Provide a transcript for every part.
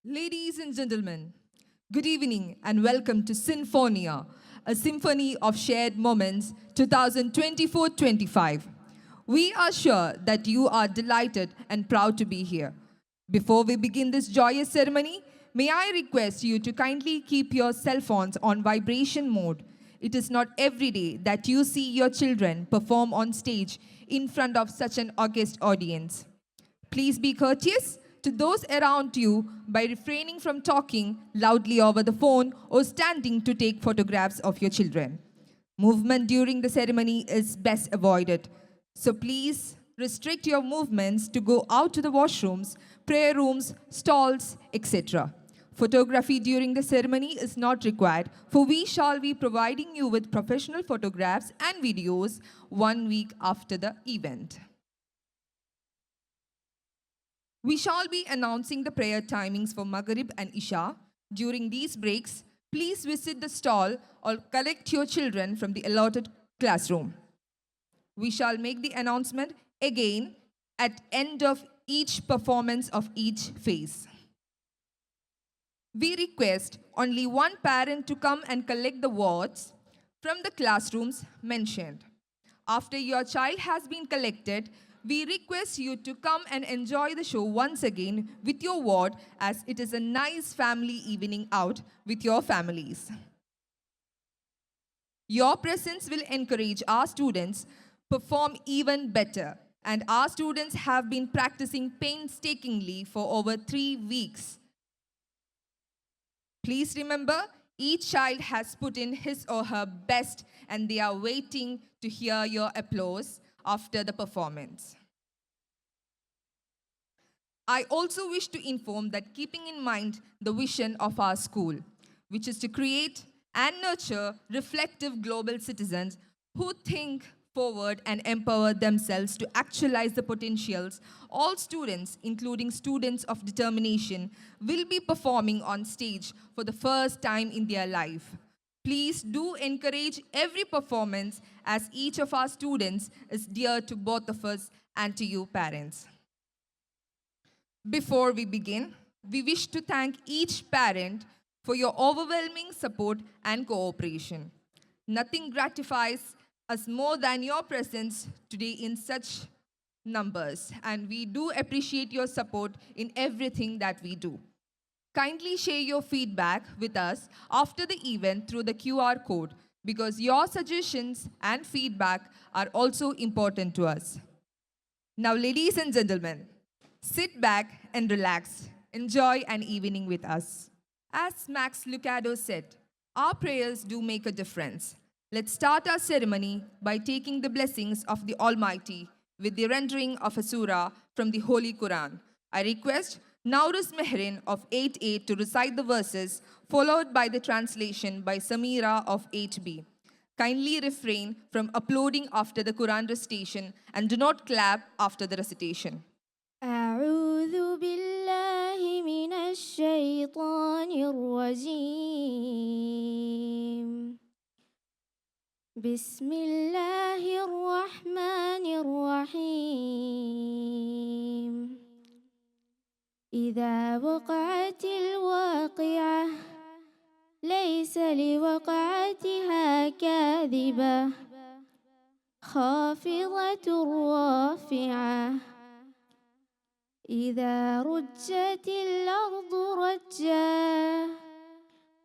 Ladies and gentlemen, good evening and welcome to Sinfonia, a symphony of shared moments 2024-25. We are sure that you are delighted and proud to be here. Before we begin this joyous ceremony, may I request you to kindly keep your cell phones on vibration mode. It is not every day that you see your children perform on stage in front of such an august audience. Please be courteous to those around you by refraining from talking loudly over the phone or standing to take photographs of your children. Movement during the ceremony is best avoided. So please restrict your movements to go out to the washrooms, prayer rooms, stalls, etc. Photography during the ceremony is not required, for we shall be providing you with professional photographs and videos 1 week after the event. We shall be announcing the prayer timings for Maghrib and Isha. During these breaks, please visit the stall or collect your children from the allotted classroom. We shall make the announcement again at end of each performance of each phase. We request only one parent to come and collect the wards from the classrooms mentioned. After your child has been collected, we request you to come and enjoy the show once again with your ward, as it is a nice family evening out with your families. Your presence will encourage our students perform even better, and our students have been practicing painstakingly for over 3 weeks. Please remember, each child has put in his or her best, and they are waiting to hear your applause after the performance. I also wish to inform that, keeping in mind the vision of our school, which is to create and nurture reflective global citizens who think forward and empower themselves to actualize the potentials, all students, including students of determination, will be performing on stage for the first time in their life. Please do encourage every performance, as each of our students is dear to both of us and to you parents. Before we begin, we wish to thank each parent for your overwhelming support and cooperation. Nothing gratifies us more than your presence today in such numbers, and we do appreciate your support in everything that we do. Kindly share your feedback with us after the event through the QR code, because your suggestions and feedback are also important to us. Now, ladies and gentlemen, sit back and relax. Enjoy an evening with us. As Max Lucado said, our prayers do make a difference. Let's start our ceremony by taking the blessings of the Almighty with the rendering of a surah from the Holy Quran. I request Nauruz Mehrin of 8A to recite the verses, followed by the translation by Samira of 8B. Kindly refrain from uploading after the Quran recitation and do not clap after the recitation. أعوذ بالله من الشيطان الرجيم بسم الله الرحمن الرحيم إذا وقعت الواقعة ليس لوقعتها كاذبة خافضة رافعة إذا رجت الأرض رجا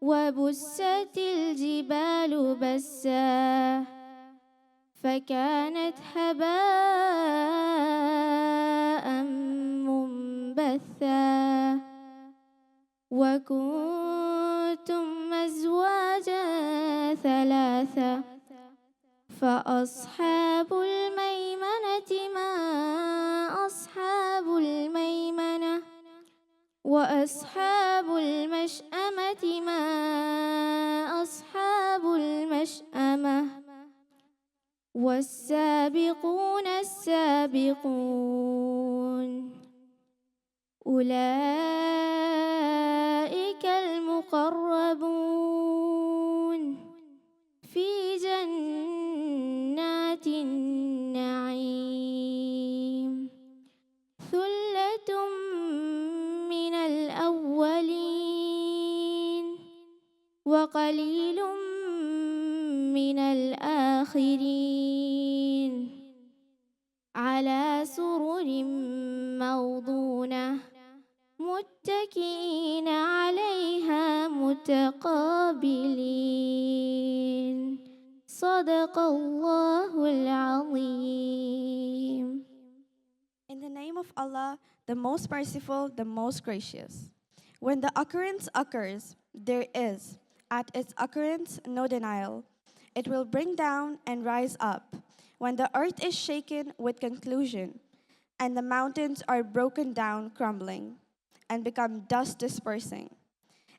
وبست الجبال بسا فكانت هباء منبثا وكنتم أزواجا ثلاثة فأصحاب الميمنة ما أصحاب الميمنة وأصحاب المشأمة ما أصحاب المشأمة والسابقون السابقون أولئك المقربون في جنات النعيم ثلة من الأولين الآخرين على سرر موضونة متكئين عليها متقابلين صدق الله العظيم. In the name of Allah, the most merciful, the most gracious. When the occurrence occurs, there is, at its occurrence, no denial. It will bring down and rise up. When the earth is shaken with conclusion, and the mountains are broken down, crumbling, and become dust dispersing,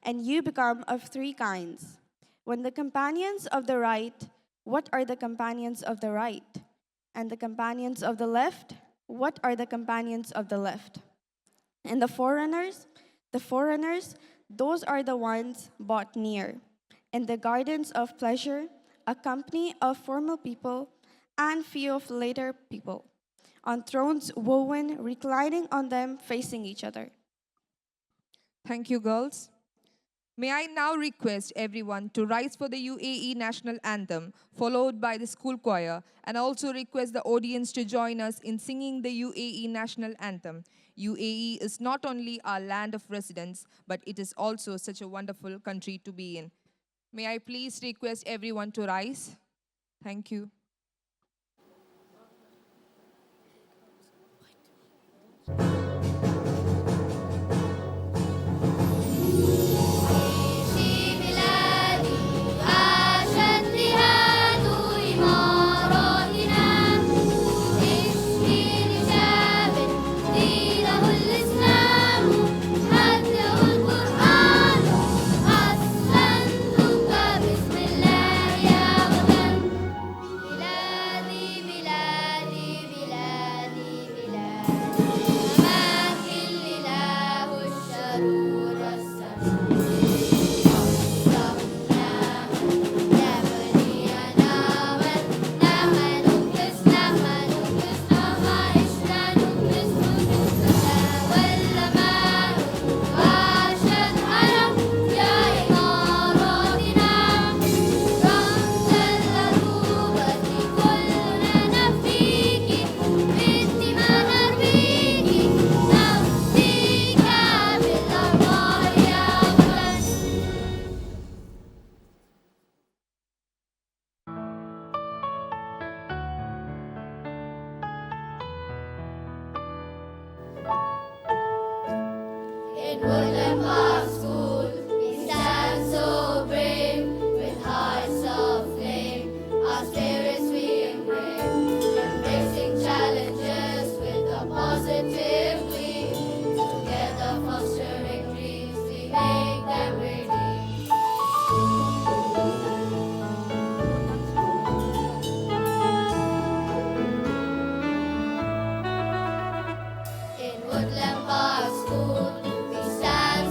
and you become of three kinds. When the companions of the right, what are the companions of the right? And the companions of the left, what are the companions of the left? And the foreigners, those are the ones brought near. In the gardens of pleasure, a company of formal people and few of later people, on thrones woven, reclining on them, facing each other. Thank you, girls. May I now request everyone to rise for the UAE national anthem, followed by the school choir, and also request the audience to join us in singing the UAE national anthem. UAE is not only our land of residence, but it is also such a wonderful country to be in. May I please request everyone to rise? Thank you. In Woodland Park School, we stand so brave, with hearts of flame, our spirits we engrave, embracing challenges with a positive glee, together fostering dreams, we make them ready. In Woodland Park School, we stand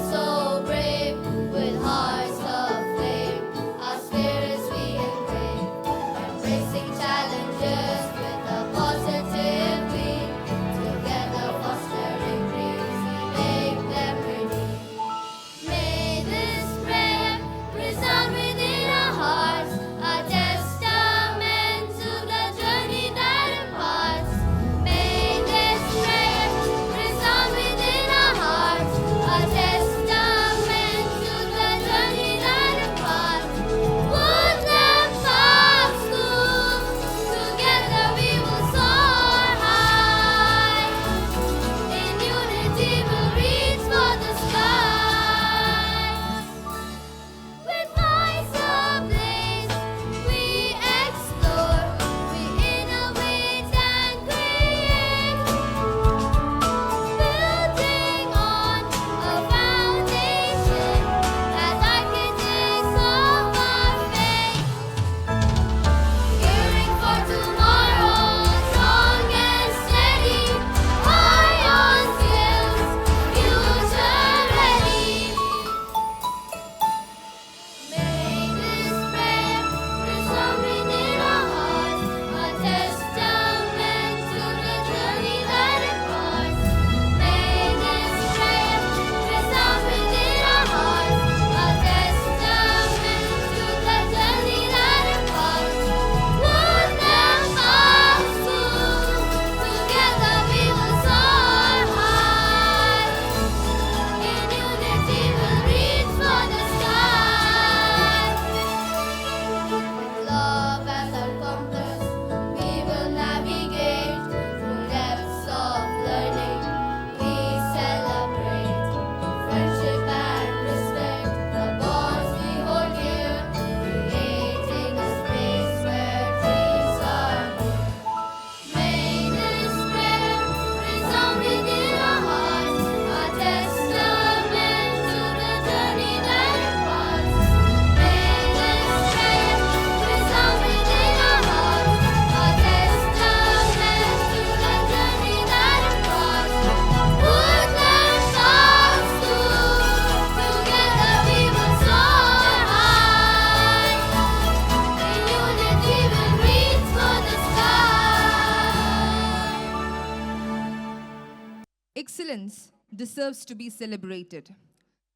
Excellence deserves to be celebrated.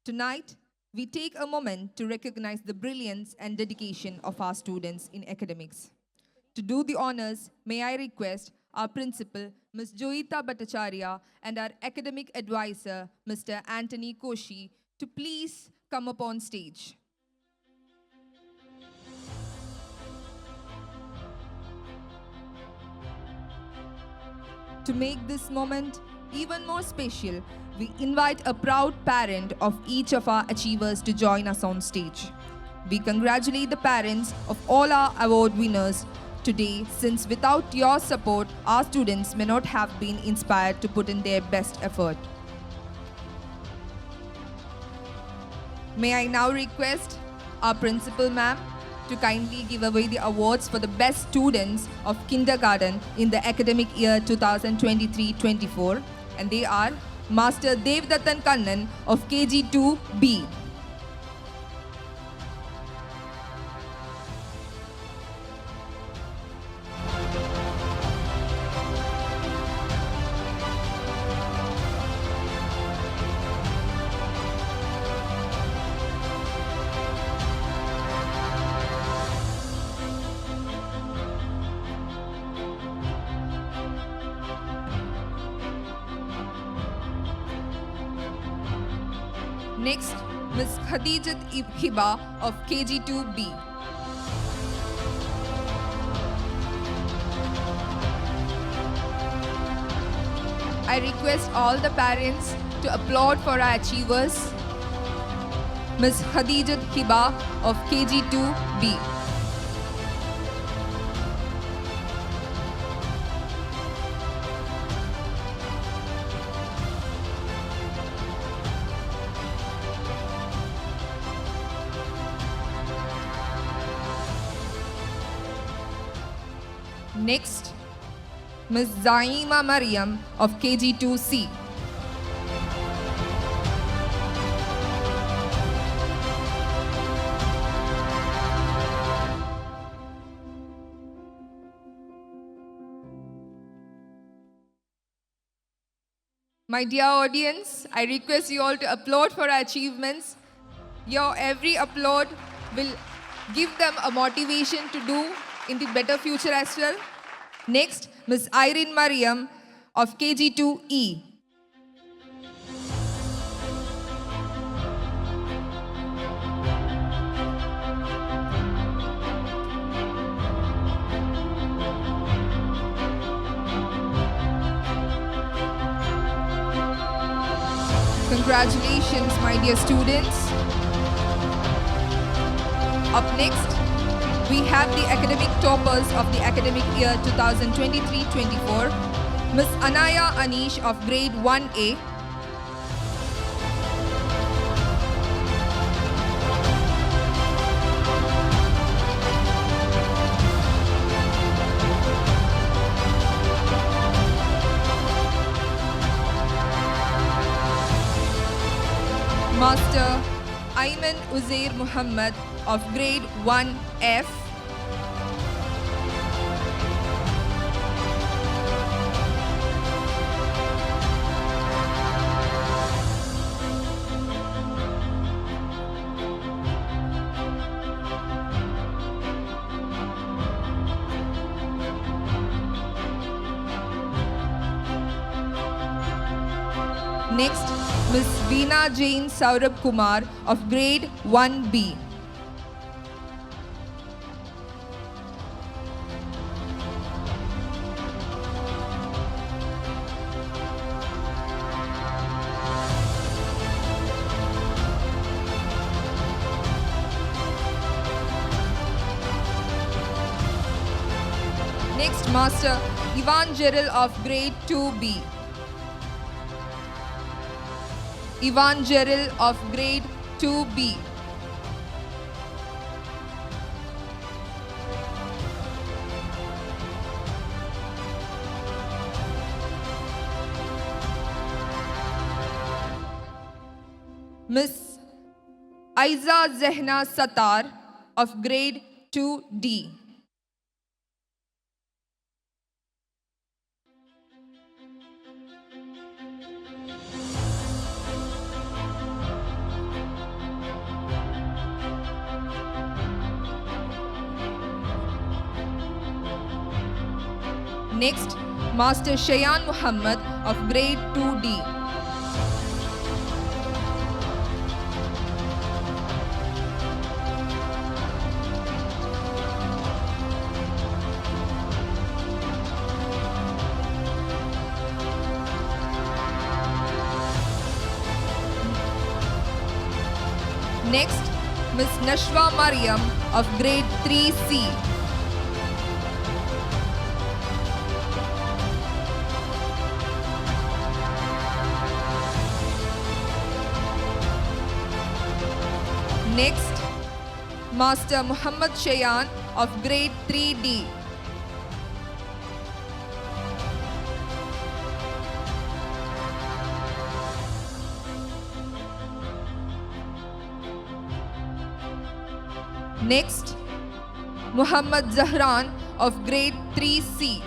Tonight, we take a moment to recognize the brilliance and dedication of our students in academics. To do the honors, may I request our principal, Ms. Joyita Bhattacharya, and our academic advisor, Mr. Anthony Koshi, to please come up on stage. To make this moment even more special, we invite a proud parent of each of our achievers to join us on stage. We congratulate the parents of all our award winners today, since without your support, our students may not have been inspired to put in their best effort. May I now request our principal ma'am to kindly give away the awards for the best students of kindergarten in the academic year 2023-24, and they are Master Devdattan Kannan of KG2B. Next, Ms. Khadijat Hiba of KG2B. I request all the parents to applaud for our achievers. Ms. Khadijat Hiba of KG2B. Next, Ms. Zaima Mariam of KG2C. My dear audience, I request you all to applaud for our achievements. Your every applaud will give them a motivation to do in the better future as well. Next, Ms. Irene Mariam of KG2E. Congratulations, my dear students. Up next, we have the academic toppers of the academic year 2023-24, Ms. Anaya Anish of grade 1A, Master Ayman Uzair Muhammad of grade 1F, Next, Ms. Veena Jain Saurabh Kumar of grade 1B. Next, Master Ivan Gerald of grade 2B. Ivan Gerald of grade 2B. Miss Aiza Zehna Satar of grade 2D. Next, Master Shayan Muhammad of grade 2D. Next, Miss Nashwa Mariam of grade 3C. Next, Master Muhammad Shayan of grade 3D. Next, Muhammad Zahran of grade 3C.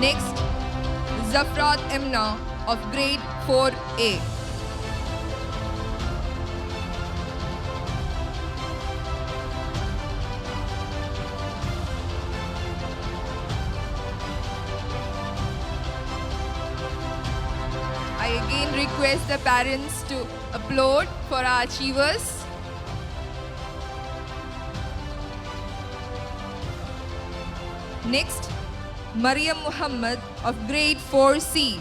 Next, Zafrat Emna of grade 4A. I again request the parents to applaud for our achievers. Next, Mariam Muhammad of grade 4C.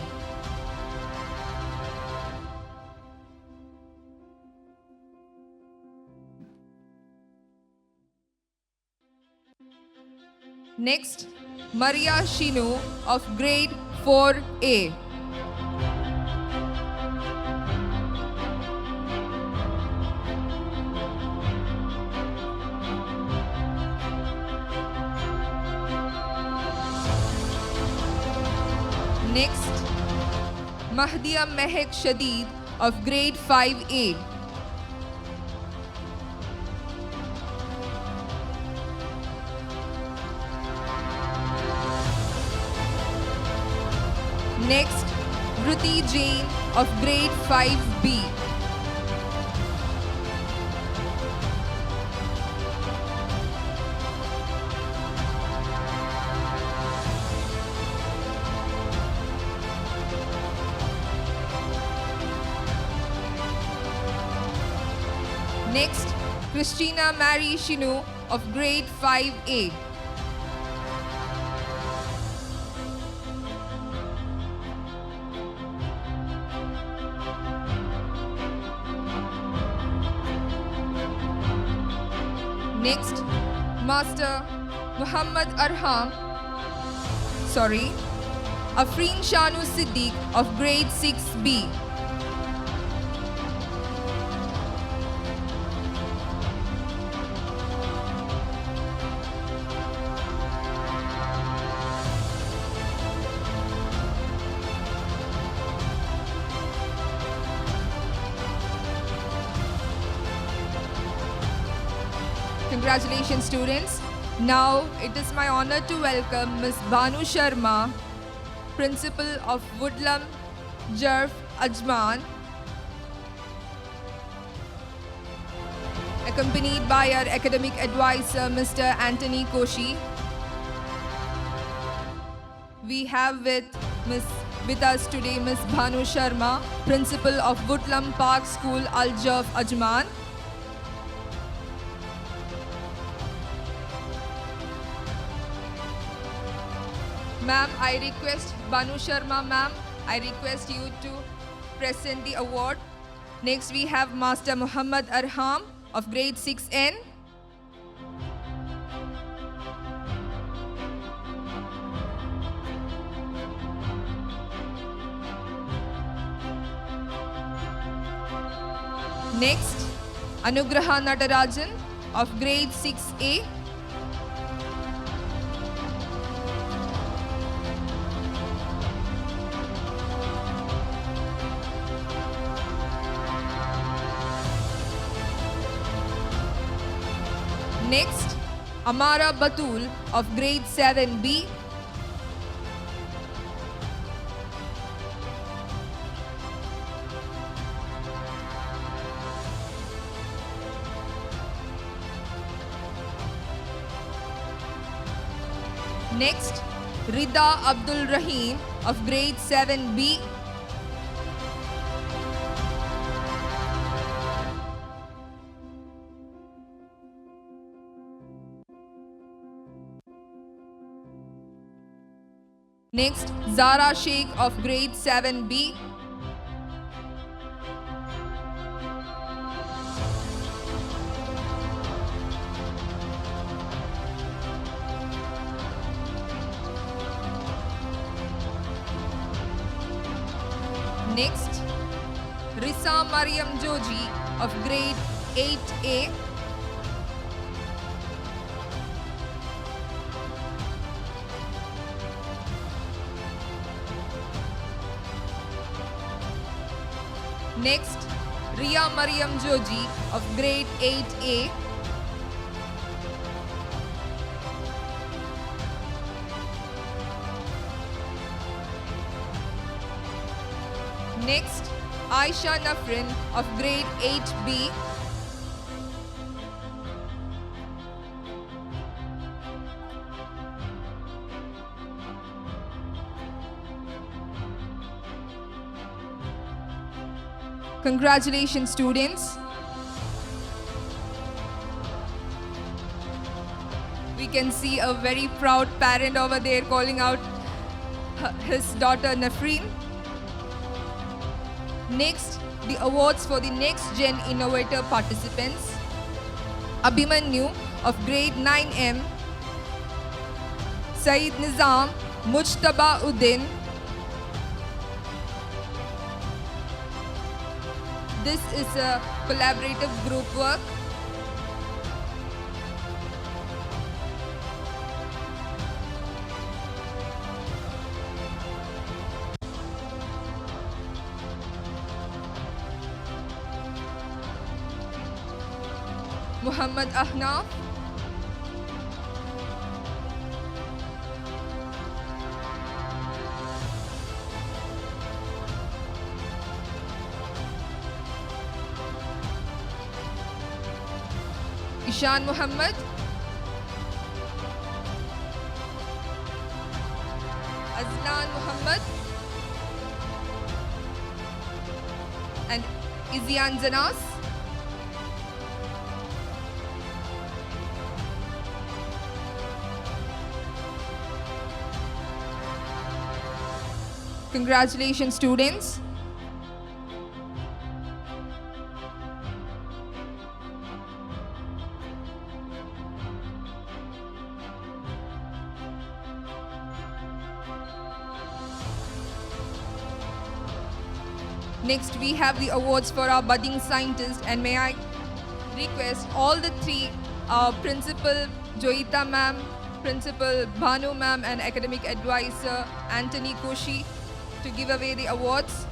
Next, Maria Shinu of grade 4A. Next, Mahdia Mehek Shadeed of grade 5A. Next, Ruti Jain of grade 5B. Next, Christina Mary Shinu of grade 5A. Next, Master Muhammad Afreen Shanu Siddiq of grade 6B. Congratulations, students. Now it is my honor to welcome Ms. Banu Sharma, Principal of Woodlam Jarf Ajman, accompanied by our academic advisor, Mr. Anthony Koshi. We have with us today Ms. Banu Sharma, Principal of Woodlam Park School, Al Jarf Ajman. Ma'am, I request Banu Sharma, ma'am, I request you to present the award. Next, we have Master Muhammad Arham of grade 6N. Next, Anugraha Natarajan of grade 6A. Next, Amara Batul of grade 7B. Next, Rida Abdul Rahim of grade 7B. Next, Zara Sheikh of grade 7B. Next, Risa Mariam Joji of grade 8A. Next, Ria Mariam Joji of grade 8A. Next, Aisha Nafrin of grade 8B. Congratulations, students. We can see a very proud parent over there calling out his daughter Nafreen. Next, the awards for the Next Gen Innovator participants. Abhimanyu of grade 9M, Saeed Nizam, Mujtaba Uddin. This is a collaborative group work. Muhammad Ahnaf. Ishan Muhammad. Azlan Muhammad. And Izian Zanas. Congratulations, students. Next, we have the awards for our budding scientists, and may I request all the three, our Principal Joita ma'am, Principal Bhanu ma'am, and Academic Advisor Anthony Koshi to give away the awards.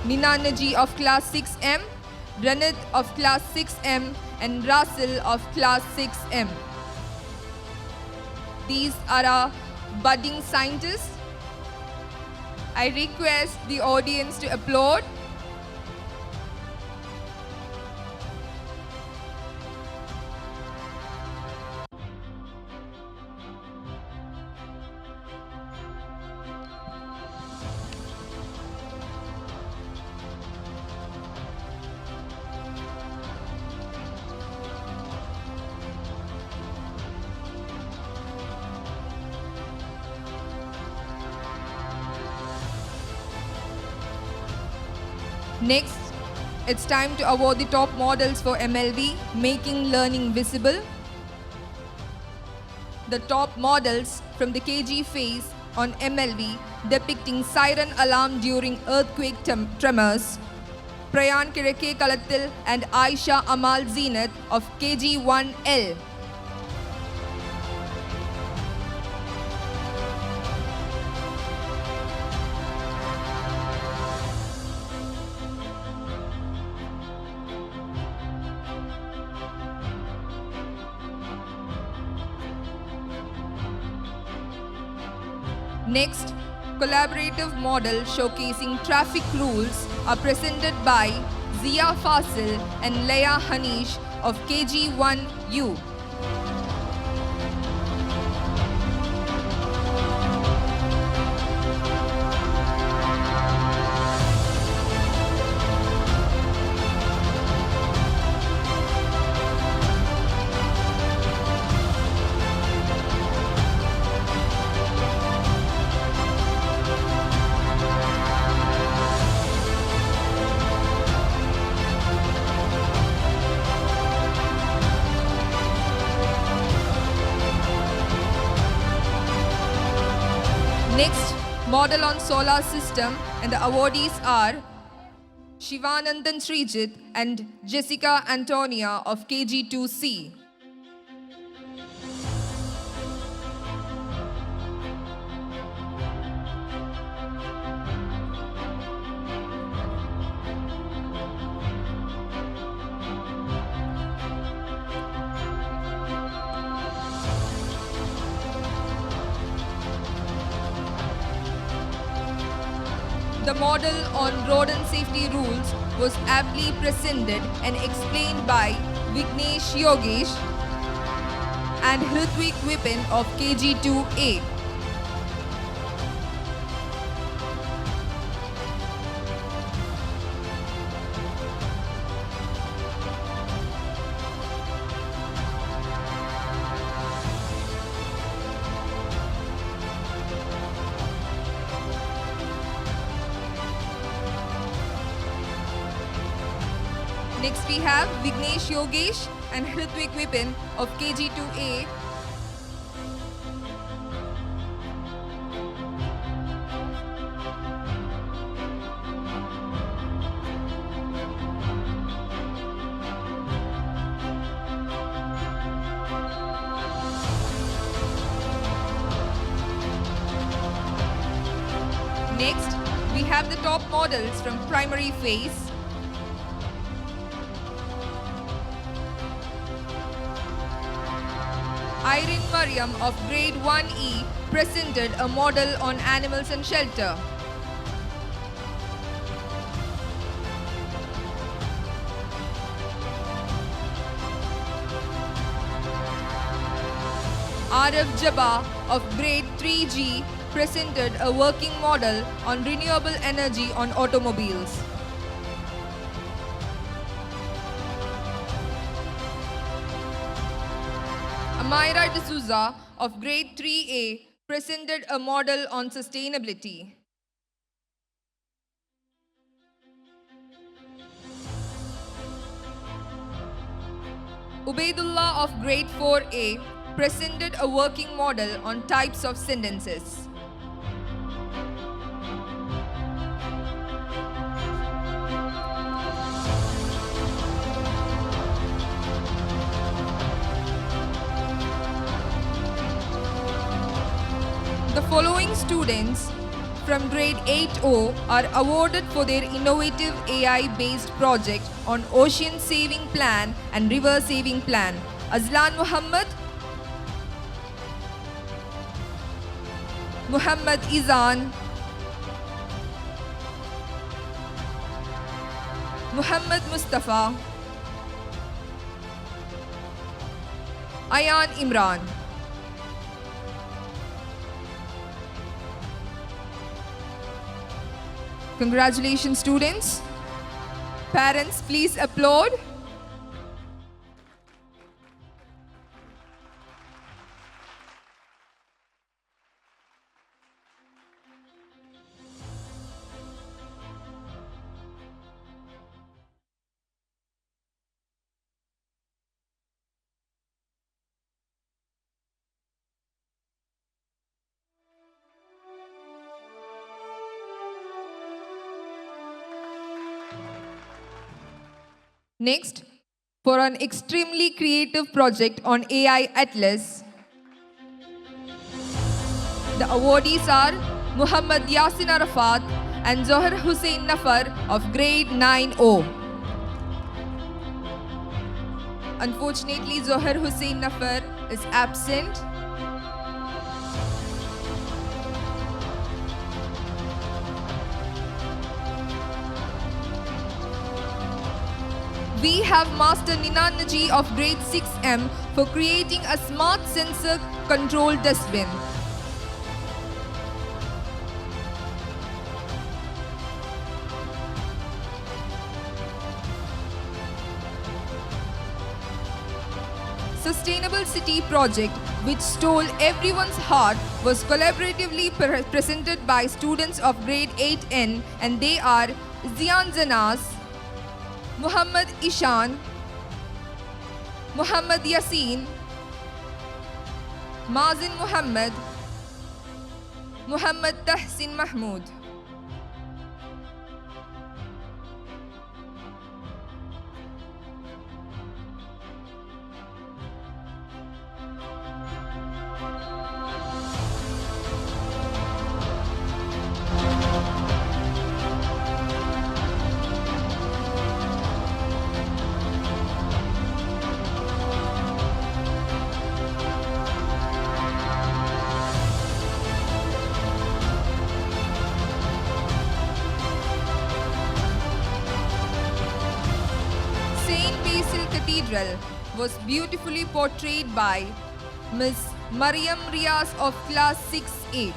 Nina Naji of class 6M, Ranit of class 6M, and Rasil of class 6M. These are our budding scientists. I request the audience to applaud. Next, it's time to award the top models for MLV, Making Learning Visible. The top models from the KG phase on MLV depicting siren alarm during earthquake tremors. Prayan Kireke Kalatil and Aisha Amal Zenat of KG1L. Next, collaborative model showcasing traffic rules are presented by Zia Fasil and Leia Hanish of KG1U. Next, model on solar system, and the awardees are Shivanandan Srijit and Jessica Antonia of KG2C. The model on road and safety rules was aptly presented and explained by Vignesh Yogesh and Hrithwik Vipin of KG2A. Next we have Vignesh Yogesh and Hrithwik Vipin of KG2A. Next, we have the top models from primary phase. Irene Mariam of grade 1E presented a model on animals and shelter. Arif Jabba of grade 3G presented a working model on renewable energy on automobiles. Amira D'Souza of grade 3A presented a model on sustainability. Ubaidullah of grade 4A presented a working model on types of sentences. The following students from grade 8O are awarded for their innovative AI-based project on ocean saving plan and river saving plan. Azlan Muhammad, Muhammad Izan, Muhammad Mustafa, Ayan Imran. Congratulations, students. Parents, please applaud. Next, for an extremely creative project on AI Atlas, the awardees are Muhammad Yasin Arafat and Zohar Hussain Nafar of grade 9O. Unfortunately, Zohar Hussain Nafar is absent. We have Master Ninanaji of grade 6M for creating a smart sensor controlled dustbin. Sustainable City project, which stole everyone's heart, was collaboratively presented by students of grade 8N, and they are Zian Zanas, Muhammad Ishan, Muhammad Yasin, Mazin Muhammad, Muhammad Tahsin Mahmood. Saint Basil Cathedral was beautifully portrayed by Miss Mariam Riaz of class 6A.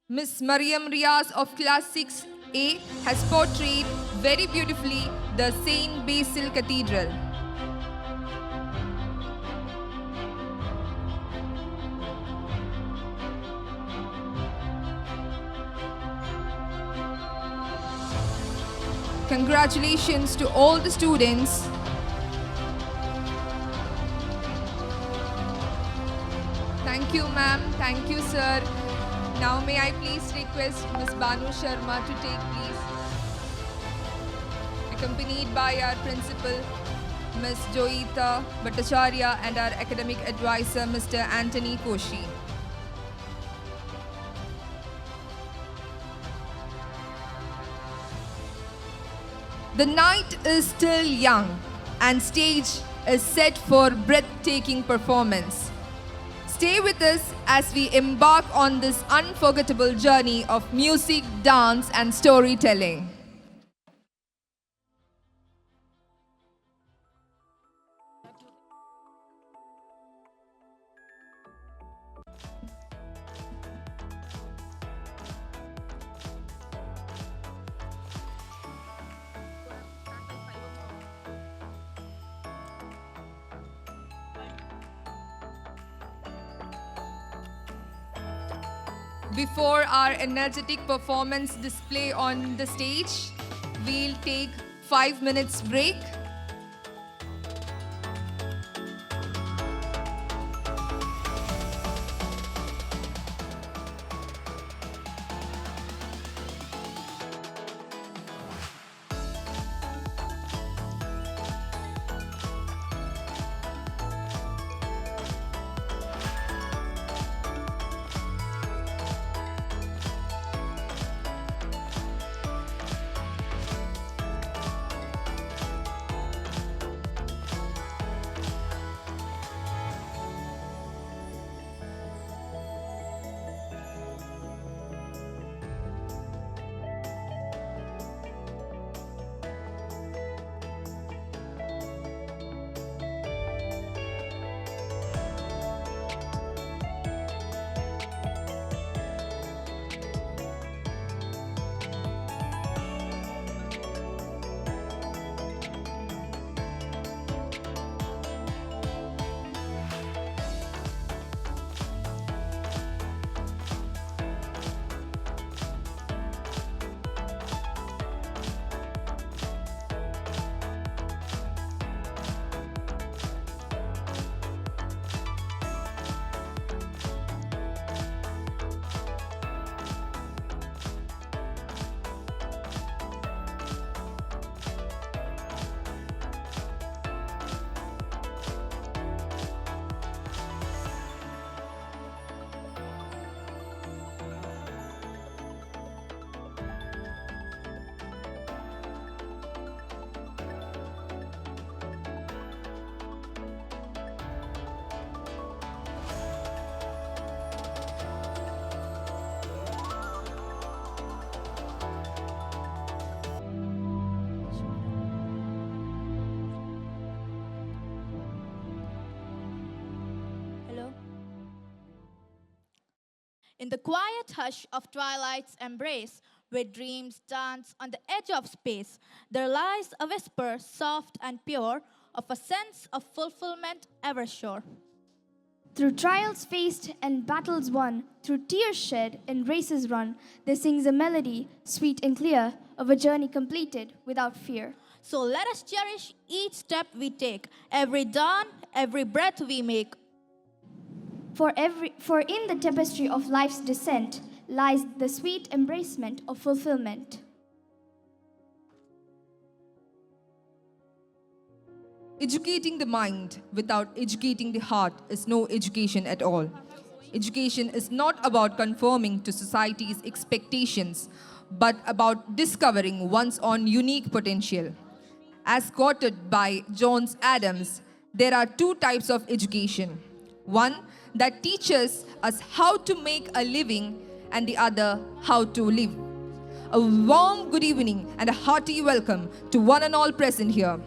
Miss Mariam Riaz of class 6A has portrayed very beautifully the Saint Basil Cathedral. Congratulations to all the students. Thank you, ma'am. Thank you, sir. Now may I please request Ms. Banu Sharma to take place, accompanied by our principal, Ms. Joita Bhattacharya, and our academic advisor, Mr. Anthony Koshi. The night is still young and stage is set for breathtaking performance. Stay with us as we embark on this unforgettable journey of music, dance, and storytelling. Before our energetic performance display on the stage, we'll take 5 minutes break. In the quiet hush of twilight's embrace, where dreams dance on the edge of space, there lies a whisper, soft and pure, of a sense of fulfillment ever sure. Through trials faced and battles won, through tears shed and races run, there sings a melody, sweet and clear, of a journey completed without fear. So let us cherish each step we take, every dawn, every breath we make. For in the tapestry of life's descent lies the sweet embracement of fulfillment. Educating the mind without educating the heart is no education at all. Education is not about conforming to society's expectations, but about discovering one's own unique potential. As quoted by John Adams, there are two types of education. One that teaches us how to make a living, and the other how to live. A warm good evening and a hearty welcome to one and all present here.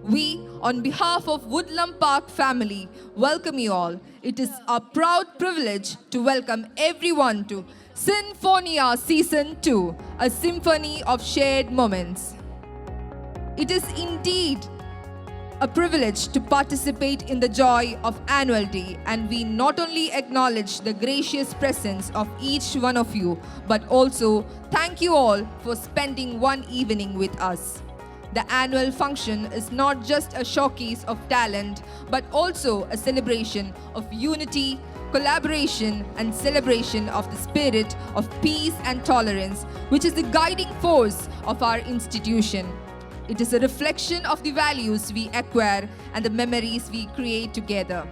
We, on behalf of Woodland Park family, welcome you all. It is our proud privilege to welcome everyone to Sinfonia Season 2, a symphony of shared moments. It is indeed a privilege to participate in the joy of Annual Day, and we not only acknowledge the gracious presence of each one of you, but also thank you all for spending one evening with us. The annual function is not just a showcase of talent, but also a celebration of unity, collaboration, and celebration of the spirit of peace and tolerance, which is the guiding force of our institution. It is a reflection of the values we acquire and the memories we create together.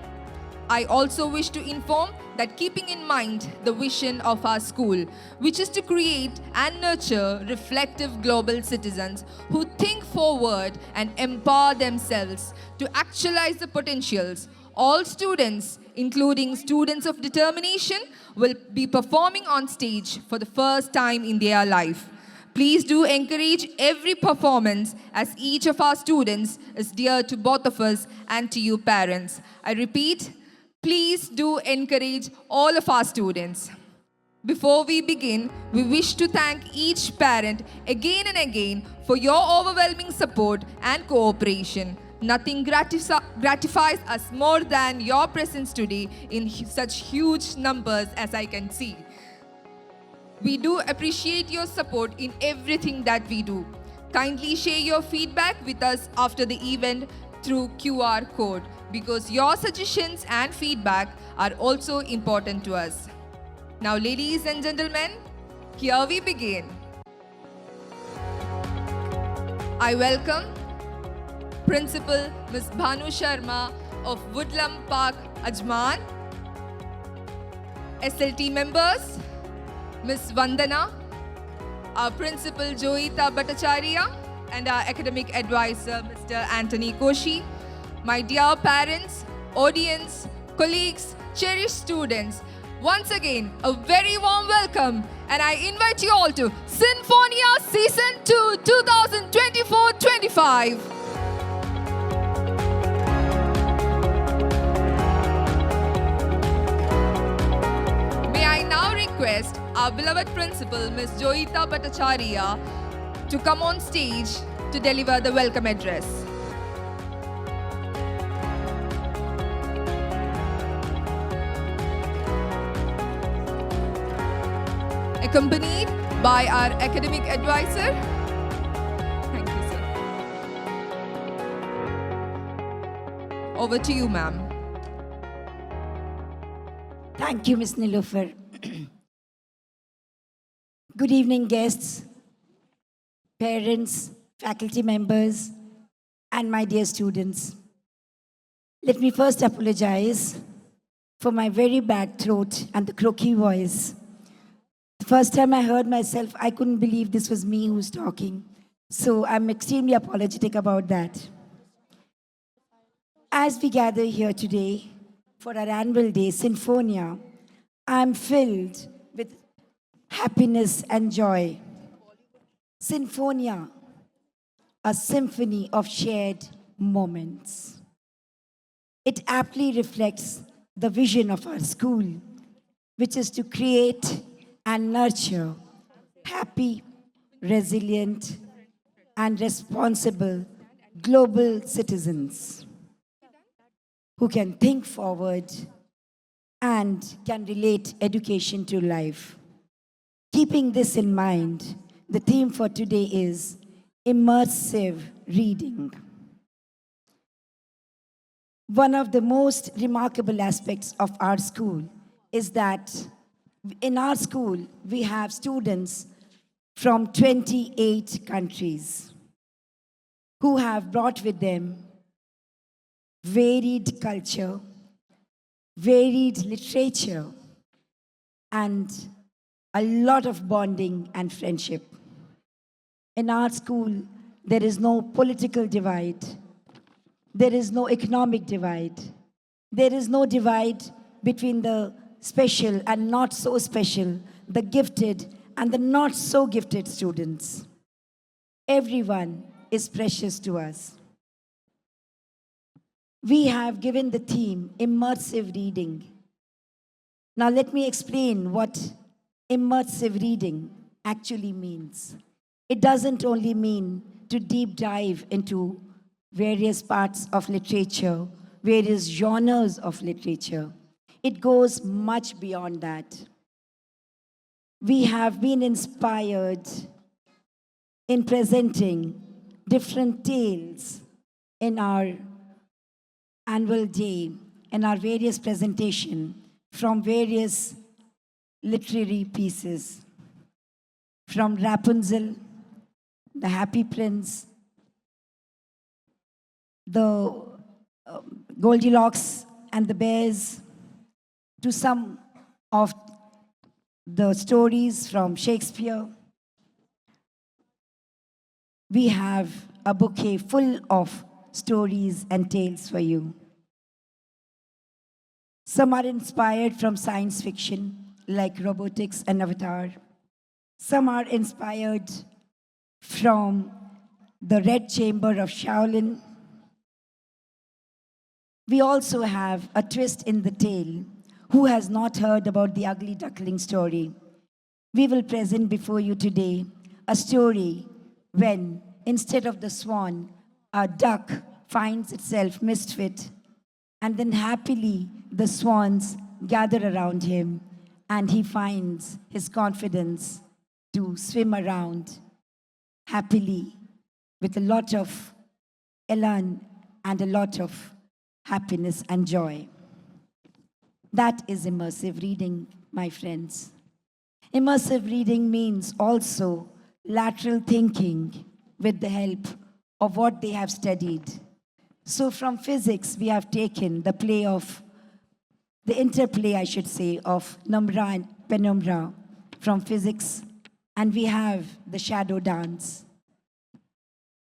I also wish to inform that keeping in mind the vision of our school, which is to create and nurture reflective global citizens who think forward and empower themselves to actualize the potentials, all students, including students of determination, will be performing on stage for the first time in their life. Please do encourage every performance, as each of our students is dear to both of us and to you parents. I repeat, please do encourage all of our students. Before we begin, we wish to thank each parent again and again for your overwhelming support and cooperation. Nothing gratifies us more than your presence today in such huge numbers as I can see. We do appreciate your support in everything that we do. Kindly share your feedback with us after the event through QR code, because your suggestions and feedback are also important to us. Now, ladies and gentlemen, here we begin. I welcome Principal Ms. Bhanu Sharma of Woodland Park, Ajman, SLT members, Ms. Vandana, our Principal Joita Bhattacharya, and our Academic Advisor, Mr. Anthony Koshi, my dear parents, audience, colleagues, cherished students, once again, a very warm welcome, and I invite you all to Sinfonia Season 2 2024-25. Request our beloved principal, Ms. Joita Bhattacharya, to come on stage to deliver the welcome address. Accompanied by our academic advisor. Thank you, sir. Over to you, ma'am. Thank you, Ms. Nilofer. Good evening, guests, parents, faculty members, and my dear students. Let me first apologize for my very bad throat and the croaky voice. The first time I heard myself, I couldn't believe this was me who's talking. So I'm extremely apologetic about that. As we gather here today for our annual day, Sinfonia, I'm filled with happiness and joy. Sinfonia, a symphony of shared moments. It aptly reflects the vision of our school, which is to create and nurture happy, resilient, and responsible global citizens who can think forward and can relate education to life. Keeping this in mind, the theme for today is immersive reading. One of the most remarkable aspects of our school is that in our school we have students from 28 countries who have brought with them varied culture, varied literature, and a lot of bonding and friendship. In our school, there is no political divide, there is no economic divide, there is no divide between the special and not so special, the gifted and the not so gifted students. Everyone is precious to us. We have given the theme immersive reading. Now, let me explain what immersive reading actually means. It doesn't only mean to deep dive into various parts of literature, various genres of literature. It goes much beyond that. We have been inspired in presenting different tales in our annual day, in our various presentation from various literary pieces, from Rapunzel, The Happy Prince, the Goldilocks and the Bears, to some of the stories from Shakespeare. We have a bouquet full of stories and tales for you. Some are inspired from science fiction, like robotics and Avatar. Some are inspired from the Red Chamber of Shaolin. We also have a twist in the tale. Who has not heard about the ugly duckling story? We will present before you today a story when, instead of the swan, a duck finds itself misfit, and then happily the swans gather around him, and he finds his confidence to swim around happily with a lot of elan and a lot of happiness and joy. That is immersive reading, my friends. Immersive reading means also lateral thinking with the help of what they have studied. So from physics, we have taken the interplay, I should say, of Numbra and Penumbra from physics, and we have the shadow dance.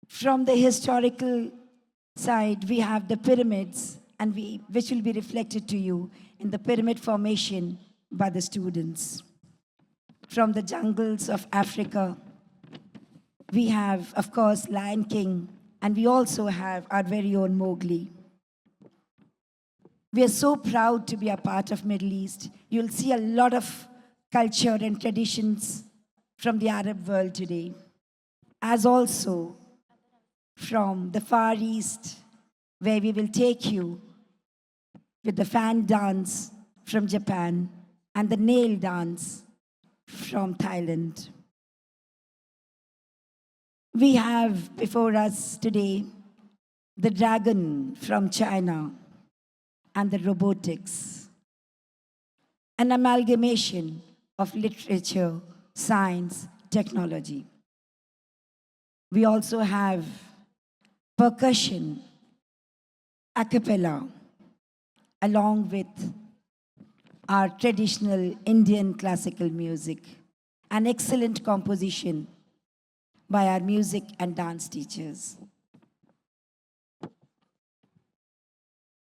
From the historical side, we have the pyramids, and which will be reflected to you in the pyramid formation by the students. From the jungles of Africa, we have, of course, Lion King, and we also have our very own Mowgli. We are so proud to be a part of Middle East. You'll see a lot of culture and traditions from the Arab world today, as also from the Far East, where we will take you with the fan dance from Japan and the nail dance from Thailand. We have before us today the dragon from China and the robotics, an amalgamation of literature, science, technology. We also have percussion, a cappella, along with our traditional Indian classical music, an excellent composition by our music and dance teachers.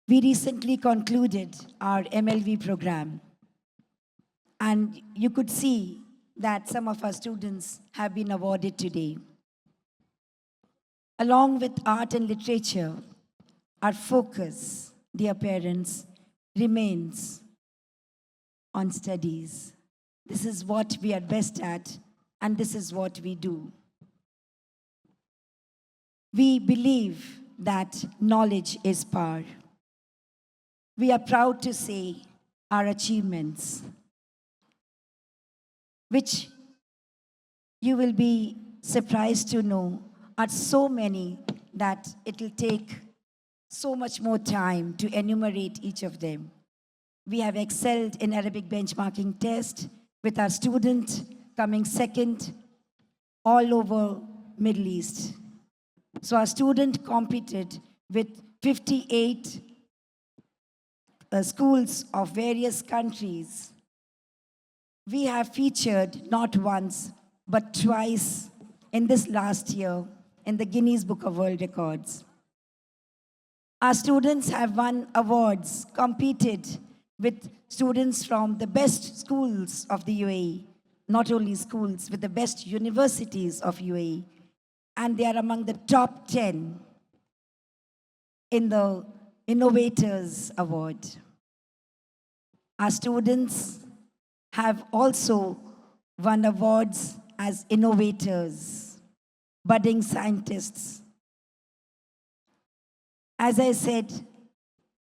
We recently concluded our MLV program, and you could see that some of our students have been awarded today. Along with art and literature, our focus, dear parents, remains on studies. This is what we are best at, and this is what we do. We believe that knowledge is power. We are proud to say our achievements, which you will be surprised to know are so many that it will take so much more time to enumerate each of them. We have excelled in Arabic benchmarking test with our student coming second all over Middle East. So our student competed with 58 schools of various countries. We have featured not once, but twice in this last year in the Guinness Book of World Records. Our students have won awards, competed with students from the best schools of the UAE, not only schools, with the best universities of UAE, and they are among the top 10 in the Innovators Award. Our students have also won awards as innovators, budding scientists. As I said,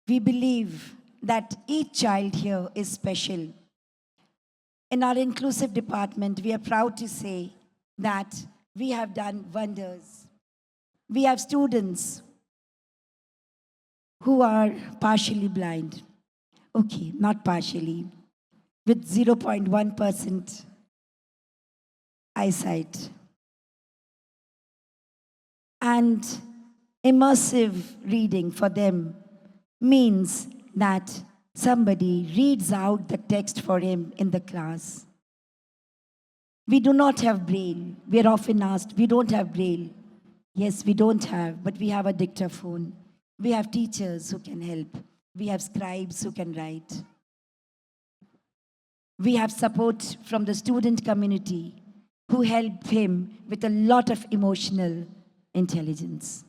we believe that each child here is special. In our inclusive department, we are proud to say that we have done wonders. We have students who are partially blind. Okay, not partially, with 0.1% eyesight. And immersive reading for them means that somebody reads out the text for him in the class. We do not have Braille. We are often asked, we don't have Braille. Yes, we don't have, but we have a dictaphone. We have teachers who can help. We have scribes who can write. We have support from the student community who help him with a lot of emotional intelligence.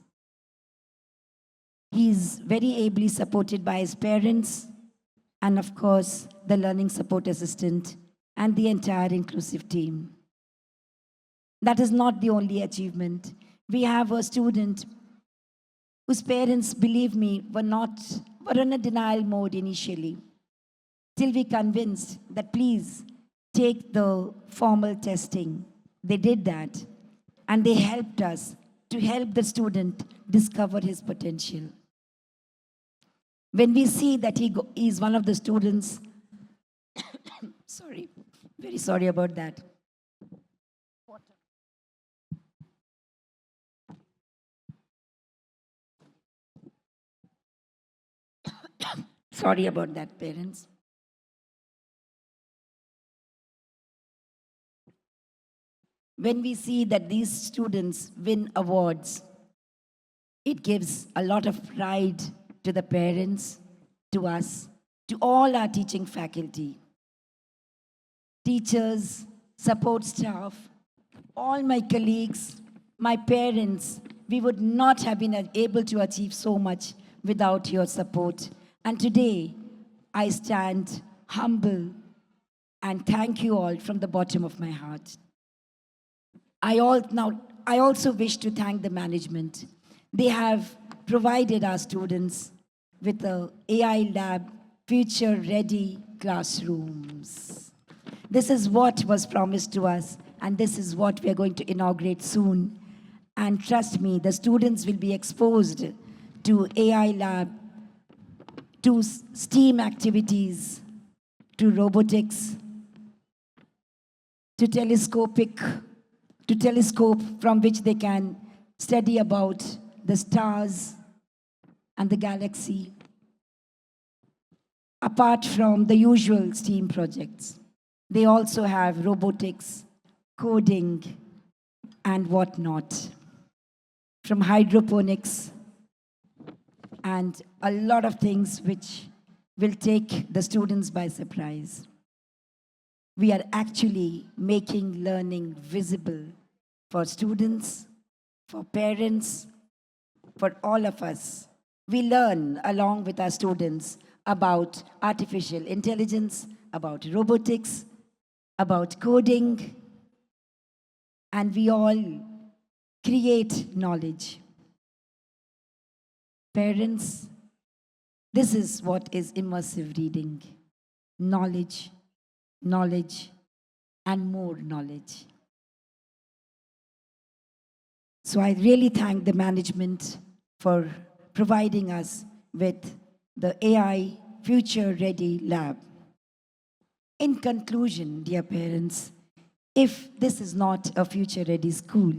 He is very ably supported by his parents and, of course, the learning support assistant and the entire inclusive team. That is not the only achievement. We have a student whose parents, believe me, were in a denial mode initially, till we convinced that please take the formal testing. They did that, and they helped us to help the student discover his potential. When we see that he is one of the students, sorry, very sorry about that. Sorry about that, parents. When we see that these students win awards, it gives a lot of pride to the parents, to us, to all our teaching faculty, teachers, support staff, all my colleagues, my parents. We would not have been able to achieve so much without your support. And today, I stand humble and thank you all from the bottom of my heart. I also wish to thank the management. They have provided our students with the AI lab, future-ready classrooms. This is what was promised to us, and this is what we are going to inaugurate soon. And trust me, the students will be exposed to AI lab, to STEAM activities, to robotics, to telescope from which they can study about the stars and the galaxy, apart from the usual STEAM projects. They also have robotics, coding, and whatnot, from hydroponics, and a lot of things which will take the students by surprise. We are actually making learning visible for students, for parents, for all of us. We learn along with our students about artificial intelligence, about robotics, about coding, and we all create knowledge. Parents, this is what is immersive reading. Knowledge, knowledge, and more knowledge. So I really thank the management for providing us with the AI Future Ready Lab. In conclusion, dear parents, if this is not a future ready school,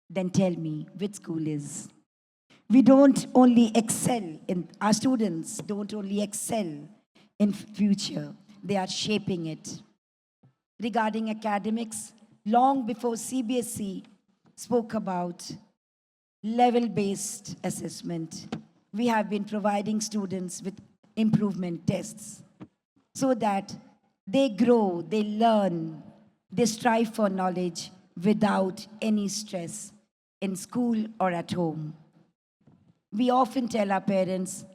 then tell me which school is. We don't only excel in, our students don't only excel in future, they are shaping it. Regarding academics, long before CBSE spoke about level-based assessment, we have been providing students with improvement tests so that they grow, they learn, they strive for knowledge without any stress in school or at home. We often tell our parents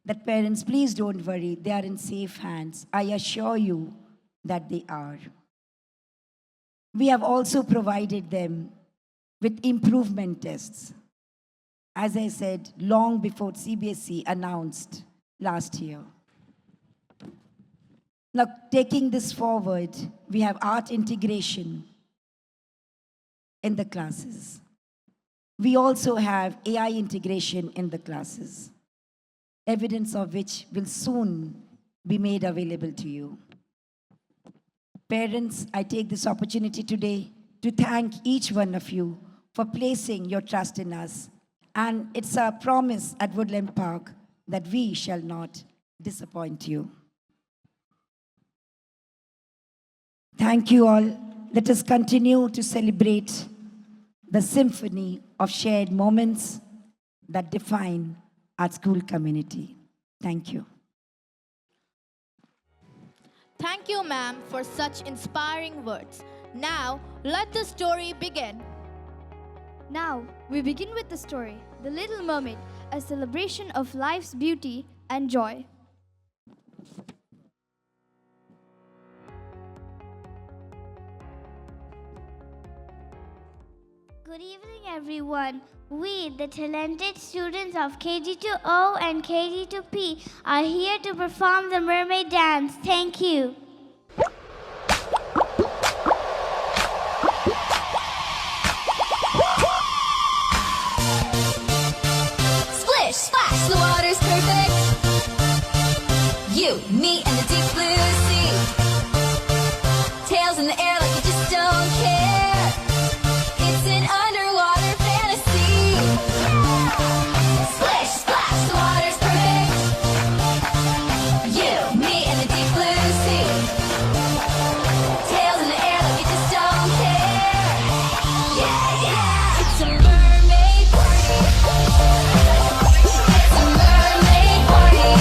that, parents, please don't worry, they are in safe hands. I assure you that they are. We have also provided them with improvement tests, as I said, long before CBSE announced last year. Now, taking this forward, we have art integration in the classes. We also have AI integration in the classes, evidence of which will soon be made available to you. Parents, I take this opportunity today to thank each one of you for placing your trust in us. And it's a promise at Woodland Park that we shall not disappoint you. Thank you all. Let us continue to celebrate the symphony of shared moments that define our school community. Thank you. Thank you, ma'am, for such inspiring words. Now, let the story begin. Now, we begin with the story, The Little Mermaid, a celebration of life's beauty and joy. Good evening, everyone. We, the talented students of KG2O and KG2P, are here to perform the mermaid dance. Thank you. Splish, splash, the water's perfect. You, me, and the deep blue sea. Tails in the air like you just don't care. It's an underwater fantasy. Splish, splash, the water's perfect. You, me, and the deep blue sea. Tails in the air like you just don't care. Yeah, yeah, it's a mermaid party. It's a mermaid party.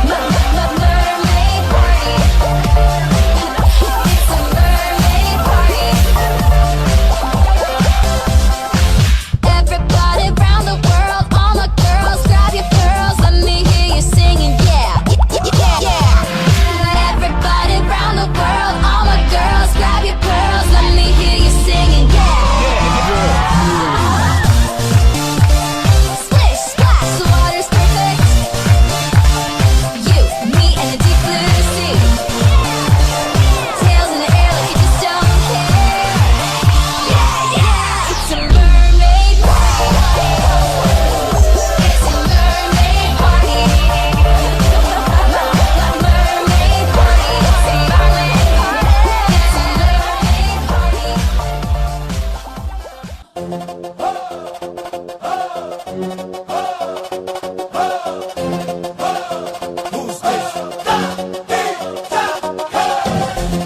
Mermaid party. It's a mermaid party. Everybody around the world, all my girls, grab your pearls, let me hear you singing, yeah, yeah, yeah. Everybody around the world, all my girls, grab your pearls, let me hear you singing, yeah. Splish, splash, the water's perfect. You, me, and the deep blue sea. Tails in the air like you just don't care. Yeah, yeah, it's a mermaid party. It's a mermaid party. Mermaid party. It's a mermaid party.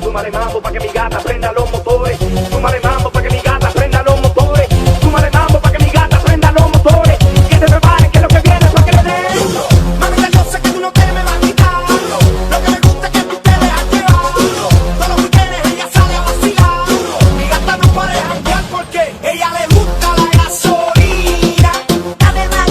Súmale mambo pa' que mi gata prenda los motores. Súmale mambo pa' que mi gata prenda los motores. Súmale mambo pa' que mi gata prenda los motores. Que se prepare que lo que viene es pa' que le den. Mami, yo sé que tú no te me vas a quitar. Lo que me gusta es que tú te dejas llevar. Todos los weekends ella sale a vacilar. Mi gata no para de janguear porque ella le gusta la gasolina. Además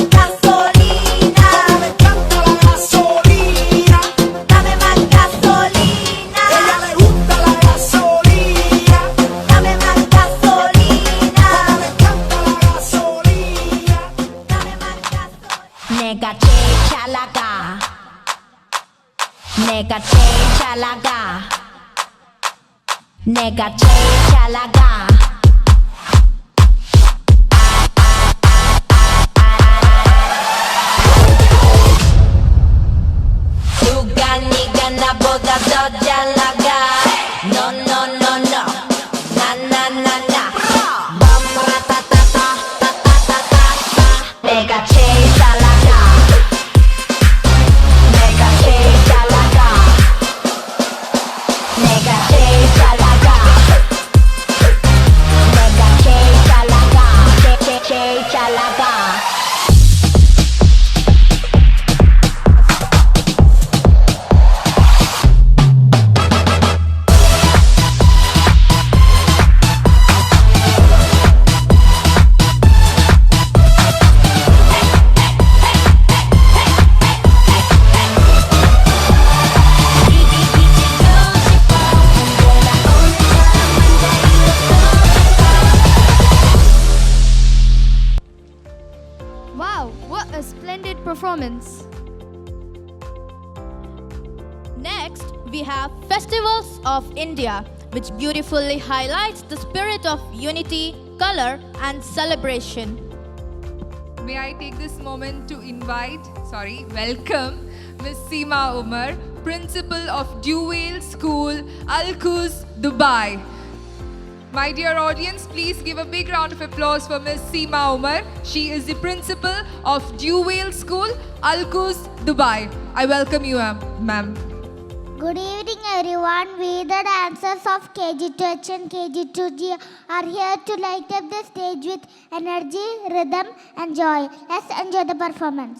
내가 제일 잘 나가 내가 제일 잘 나가 내가 제일 잘 나가 누가 네가 나보다 더 잘 나가 No no no no 나 나 나 나 빰라따따따 따따따따 내가 제일 잘 나가 내가 제일 잘 나가 내가 제일 잘 나가 내가 제일 잘 나가 제일 잘 나가 Wow, what a splendid performance. Next, we have Festivals of India, which beautifully highlights the spirit of unity, color, and celebration. May I take this moment to welcome Miss Seema Umar, Principal of Dewale School, Al Quoz, Dubai. My dear audience, please give a big round of applause for Miss Seema Umar. She is the Principal of Dewale School, Al Quoz, Dubai. I welcome you, ma'am. Good evening, everyone. We, the dancers of KG2H and KG2G, are here to light up the stage with energy, rhythm, and joy. Let's enjoy the performance.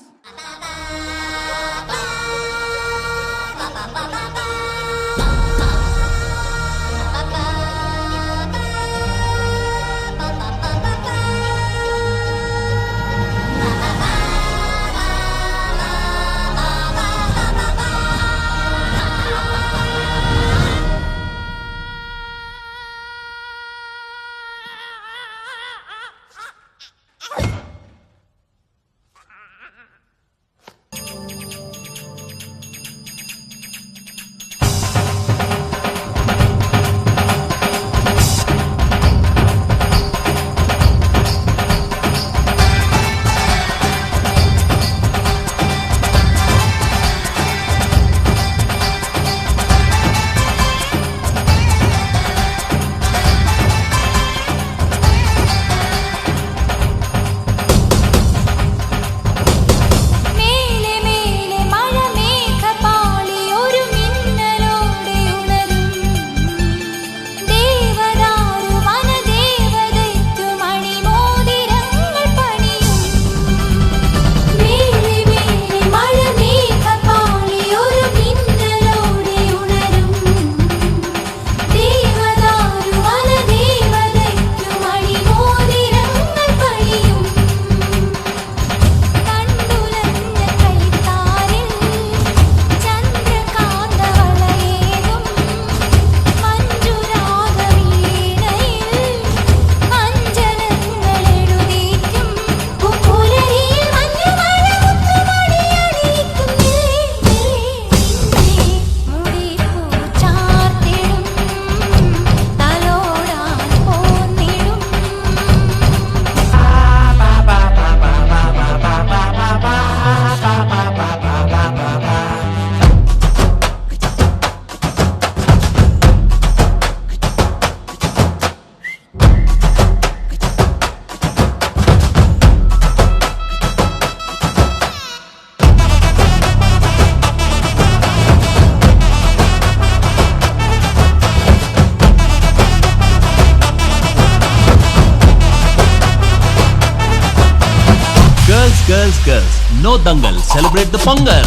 Girls, no dangal, celebrate the Pongal.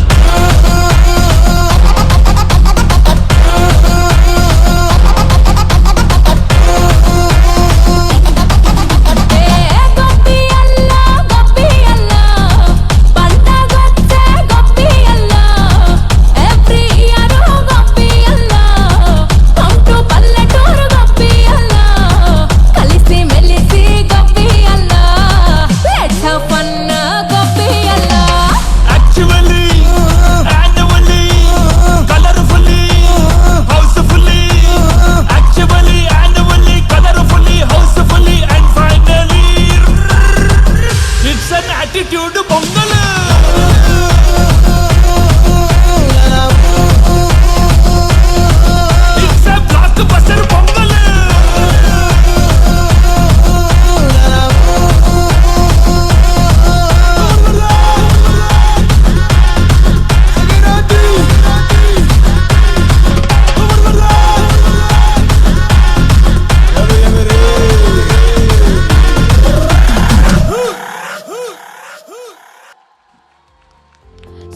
Attitude Pongal It's a blockbuster Pongal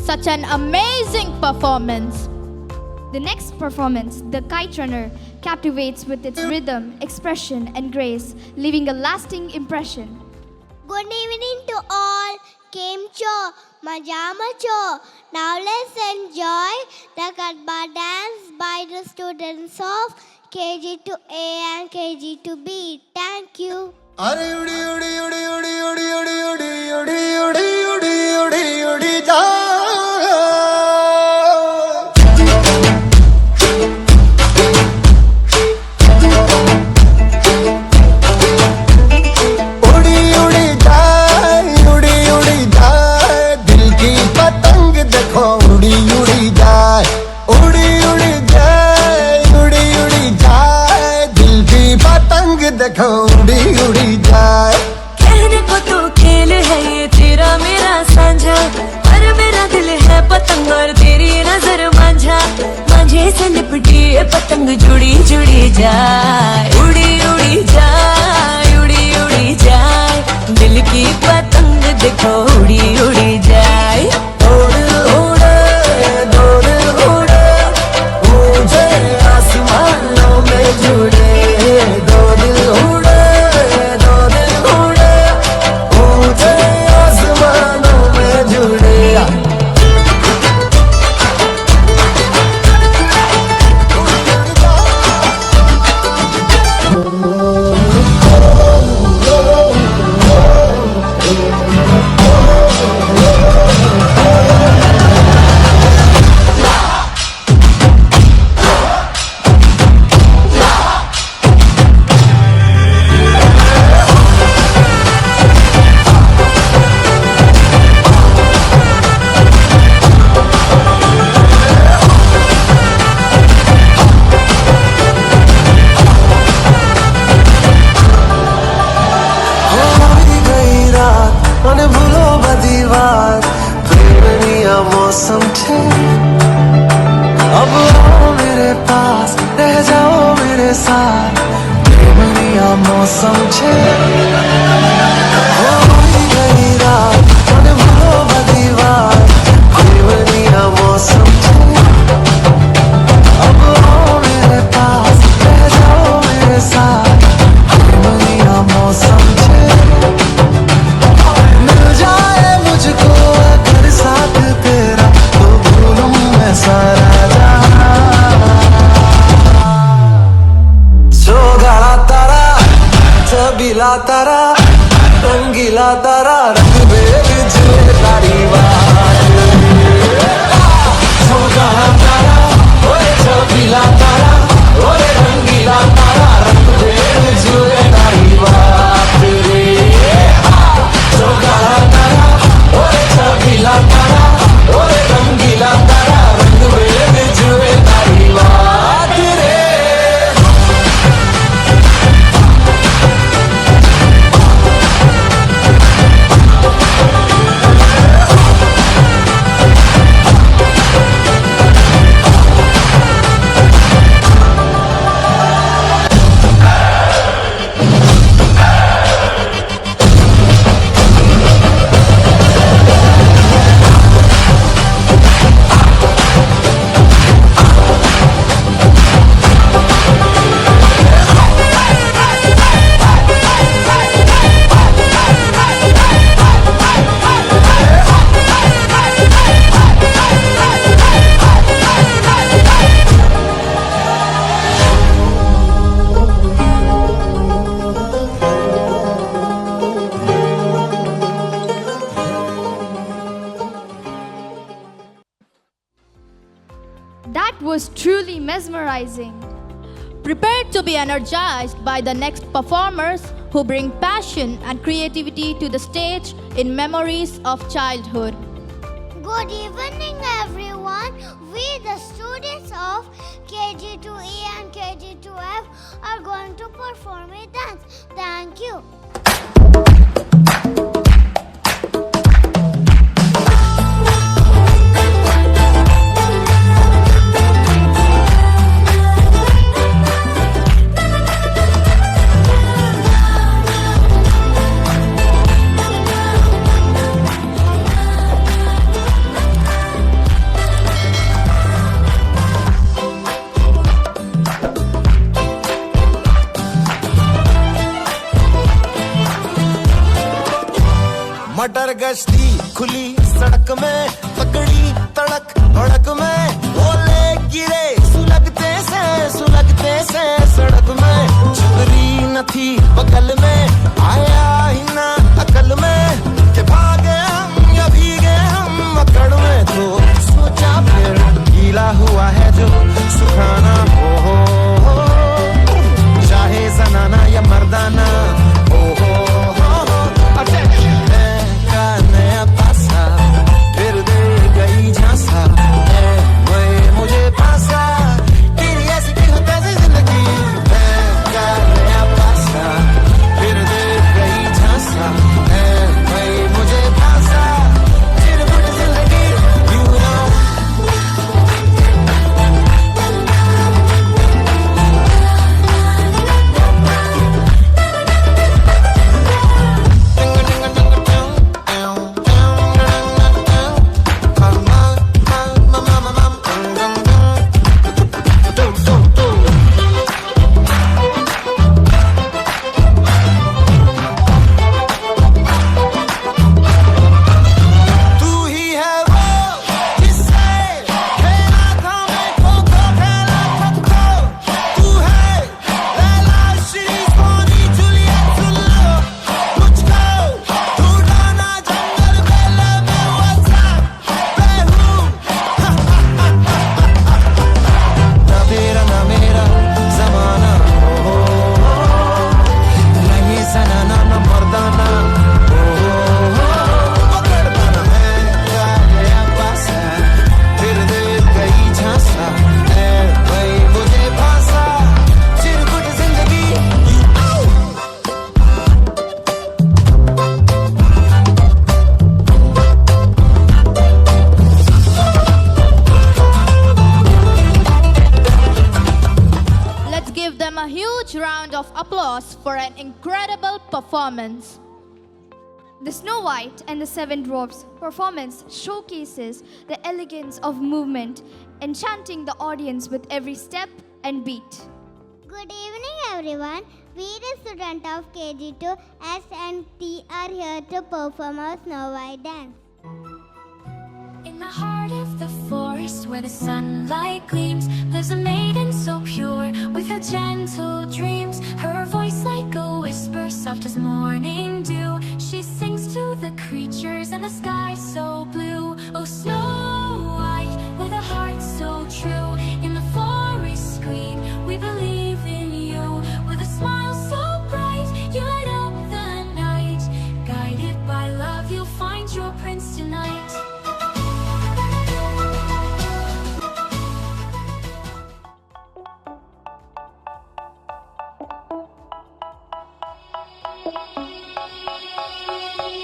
Such an amazing performance. The next performance, The Kite Runner, captivates with its rhythm, expression, and grace, leaving a lasting impression. Good evening to all. Kim Cho, Majama Cho. Now let's enjoy the Garba dance by the students of KG to A and KG to B. Thank you. अरे उड़ी उड़ी उड़ी उड़ी उड़ी उड़ी उड़ी उड़ी उड़ी उड़ी उड़ी उड़ी जा उड़ी उड़ी जाए उड़ी उड़ी जाए दिल की पतंग देखो उड़ी उड़ी जाए उड़ी उड़ी जाए उड़ी उड़ी जाए दिल की पतंग देखो उड़ी उड़ी जाए कहने को तो खेल है ये तेरा मेरा साझा पर मेरा दिल है पतंग और तेरी नजर मांझा मांझे से लिपटी ये पतंग जुड़ी जुड़ी जाए उड़ी उड़ी जाए उड़ी उड़ी जाए दिल की पतंग देखो उड़ी उड़ी जाए उड़ उड़े दौड़ उड़े ऊंचे आसमानों में जुड़े दो दिल उड़े ऊंचे आसमानों में जुड़े मौसम छे अब आओ मेरे पास रह जाओ मेरे साथ प्रेमनिया मौसम छे गई रात मन भूलो बदीवार प्रेमनिया मौसम छे अब आओ मेरे पास रह जाओ मेरे साथ प्रेमनिया मौसम छे मिल जाए मुझको अगर साथ तेरा तो भूलूं मैं सारा सोगाड़ा तारा छबीला तारा रंगीला तारा रंग बेग जुए तारी बात सोगाड़ा तारा ओए छबीला तारा ओए रंगीला तारा रंग बेग जुए तारी बात रे सोगाड़ा तारा ओए छबीला तारा ओए रंगीला तारा रंग बेग जुए तारी बात रे That was truly mesmerizing. Prepare to be energized by the next performers who bring passion and creativity to the stage in memories of childhood. Good evening, everyone. We, the students of KG2E and KG2F, are going to perform a dance. Thank you. मटर गश्ती खुली सड़क में पकड़ी तड़क भड़क में ओले गिरे सुलगते से सड़क में छतरी न थी बगल में आया ही ना अकल में कि भागे हम या भीगे हम अकड़ में तो सोचा फिर गीला हुआ है जो सुखाना हो चाहे जनाना या मर्दाना हो नया पासा फिर दे गई झांसा मुझे पासा तेरी ऐसी की हो कैसी जिंदगी का नया पासा फिर दे गई झांसा मुझे पासा चिरमुट जिंदगी you know for an incredible performance. The Snow White and the Seven Dwarfs performance showcases the elegance of movement, enchanting the audience with every step and beat. Good evening, everyone. We, the students of KG2 S&T, are here to perform our Snow White dance. In the heart of the forest where the sunlight gleams, there's a maiden so pure with her gentle dreams. Her voice like a whisper, soft as morning dew. She sings to the creatures and the sky so blue. Oh, Snow White with a heart so true. In the forest queen, we believe in you. With a smile so bright, you light up the night. Guided by love, you'll find your prince tonight.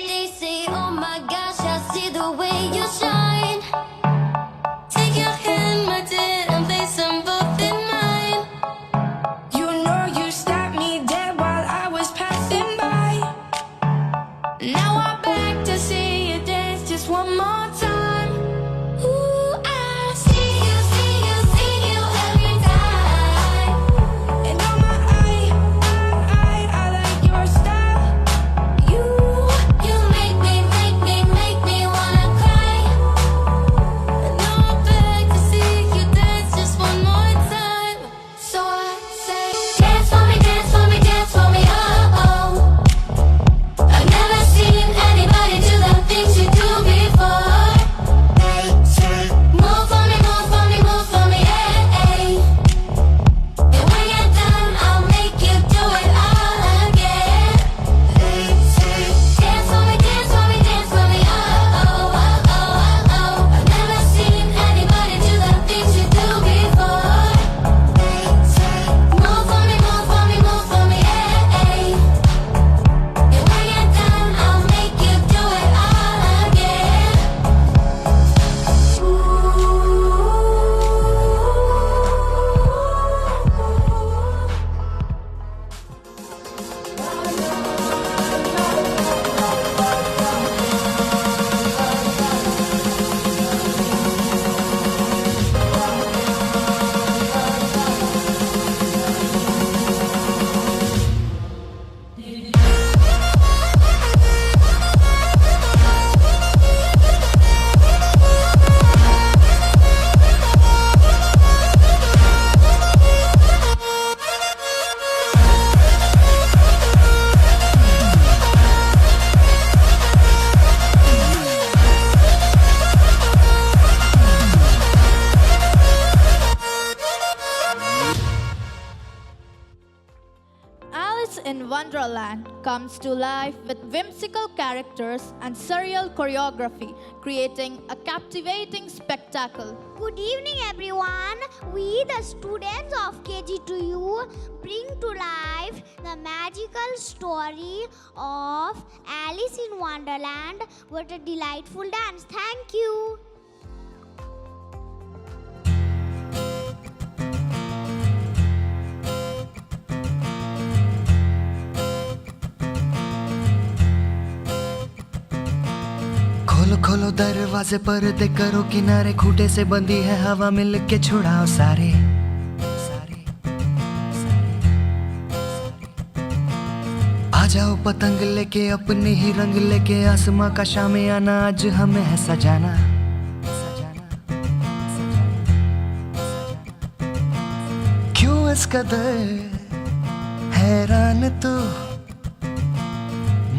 They say, oh my gosh, I see the way you shine. Take your hand, my dear, and place them both in mine. You know you stopped me dead while I was passing by. Now I'm back to see you dance just one more time. Ooh, I see you every time. And on my eye, I like your style. You make me wanna cry. Wonderland comes to life with whimsical characters and surreal choreography, creating a captivating spectacle. Good evening, everyone. We, the students of KG2U, bring to life the magical story of Alice in Wonderland with a delightful dance. Thank you. खोलो खोलो दरवाजे पर्दे करो किनारे, खूंटे से बंदी है हवा मिल के छुड़ाओ सारे। आ जाओ पतंग लेके अपने ही रंग लेके, आसमां का शामे आना आज हमें है सजाना। क्यों इस कदर हैरान तू,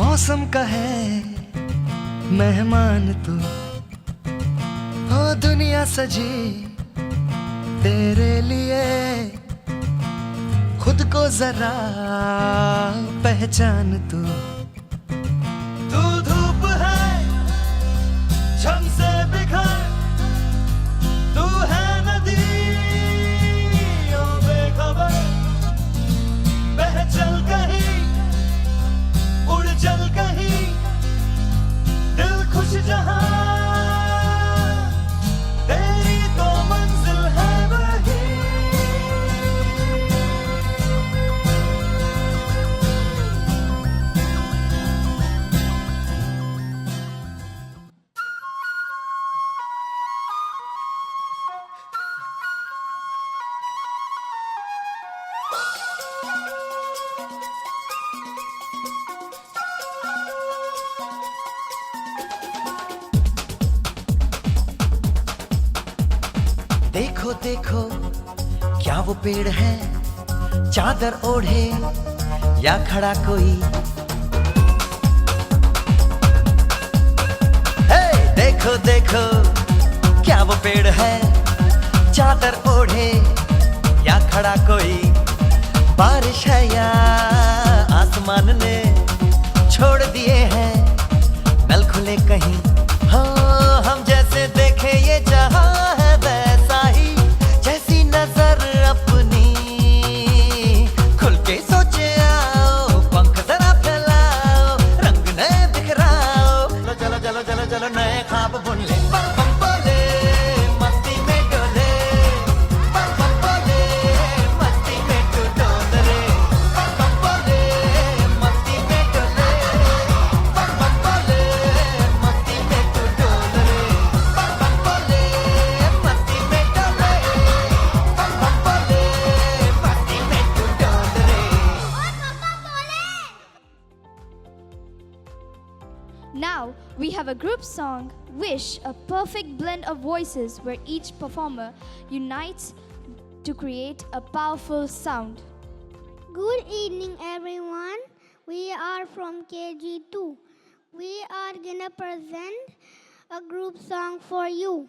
मौसम का है मेहमान तू। ओ दुनिया सजी तेरे लिए, खुद को जरा पहचान तू। तू धूप है झम से बिखर, तू है नदी ओ बेखबर, बह चल कहीं उड़ चल कहीं, दिल खुश जहां तेरी तो मंजिल है वही। देखो देखो क्या वो पेड़ है, चादर ओढ़े या खड़ा कोई। हे देखो देखो क्या वो पेड़ है, चादर ओढ़े या खड़ा कोई। बारिश है या आसमान ने छोड़ दिए हैं नल खुले कहीं। हाँ हम जैसे देखे ये जहां है वैसा ही, जैसी नजर अपनी खुल के सोचे आओ, पंख जरा फैलाओ, रंग नए बिखराओ। चलो चलो चलो चलो नए ख्वाब बुन ले, बम बम बोले मस्ती में डोले, बम बम बोले मस्ती में तू डोल रे, बम बम बोले मस्ती में डोले, बम बम बोले मस्ती में तू डोल रे, बम बम बोले मस्ती में डोले, बम बम बोले मस्ती में तू डोल रे। Now we have a group song, Wish, a perfect blend of voices where each performer unites to create a powerful sound. Good evening, everyone. We are from KG2. We are gonna present a group song for you.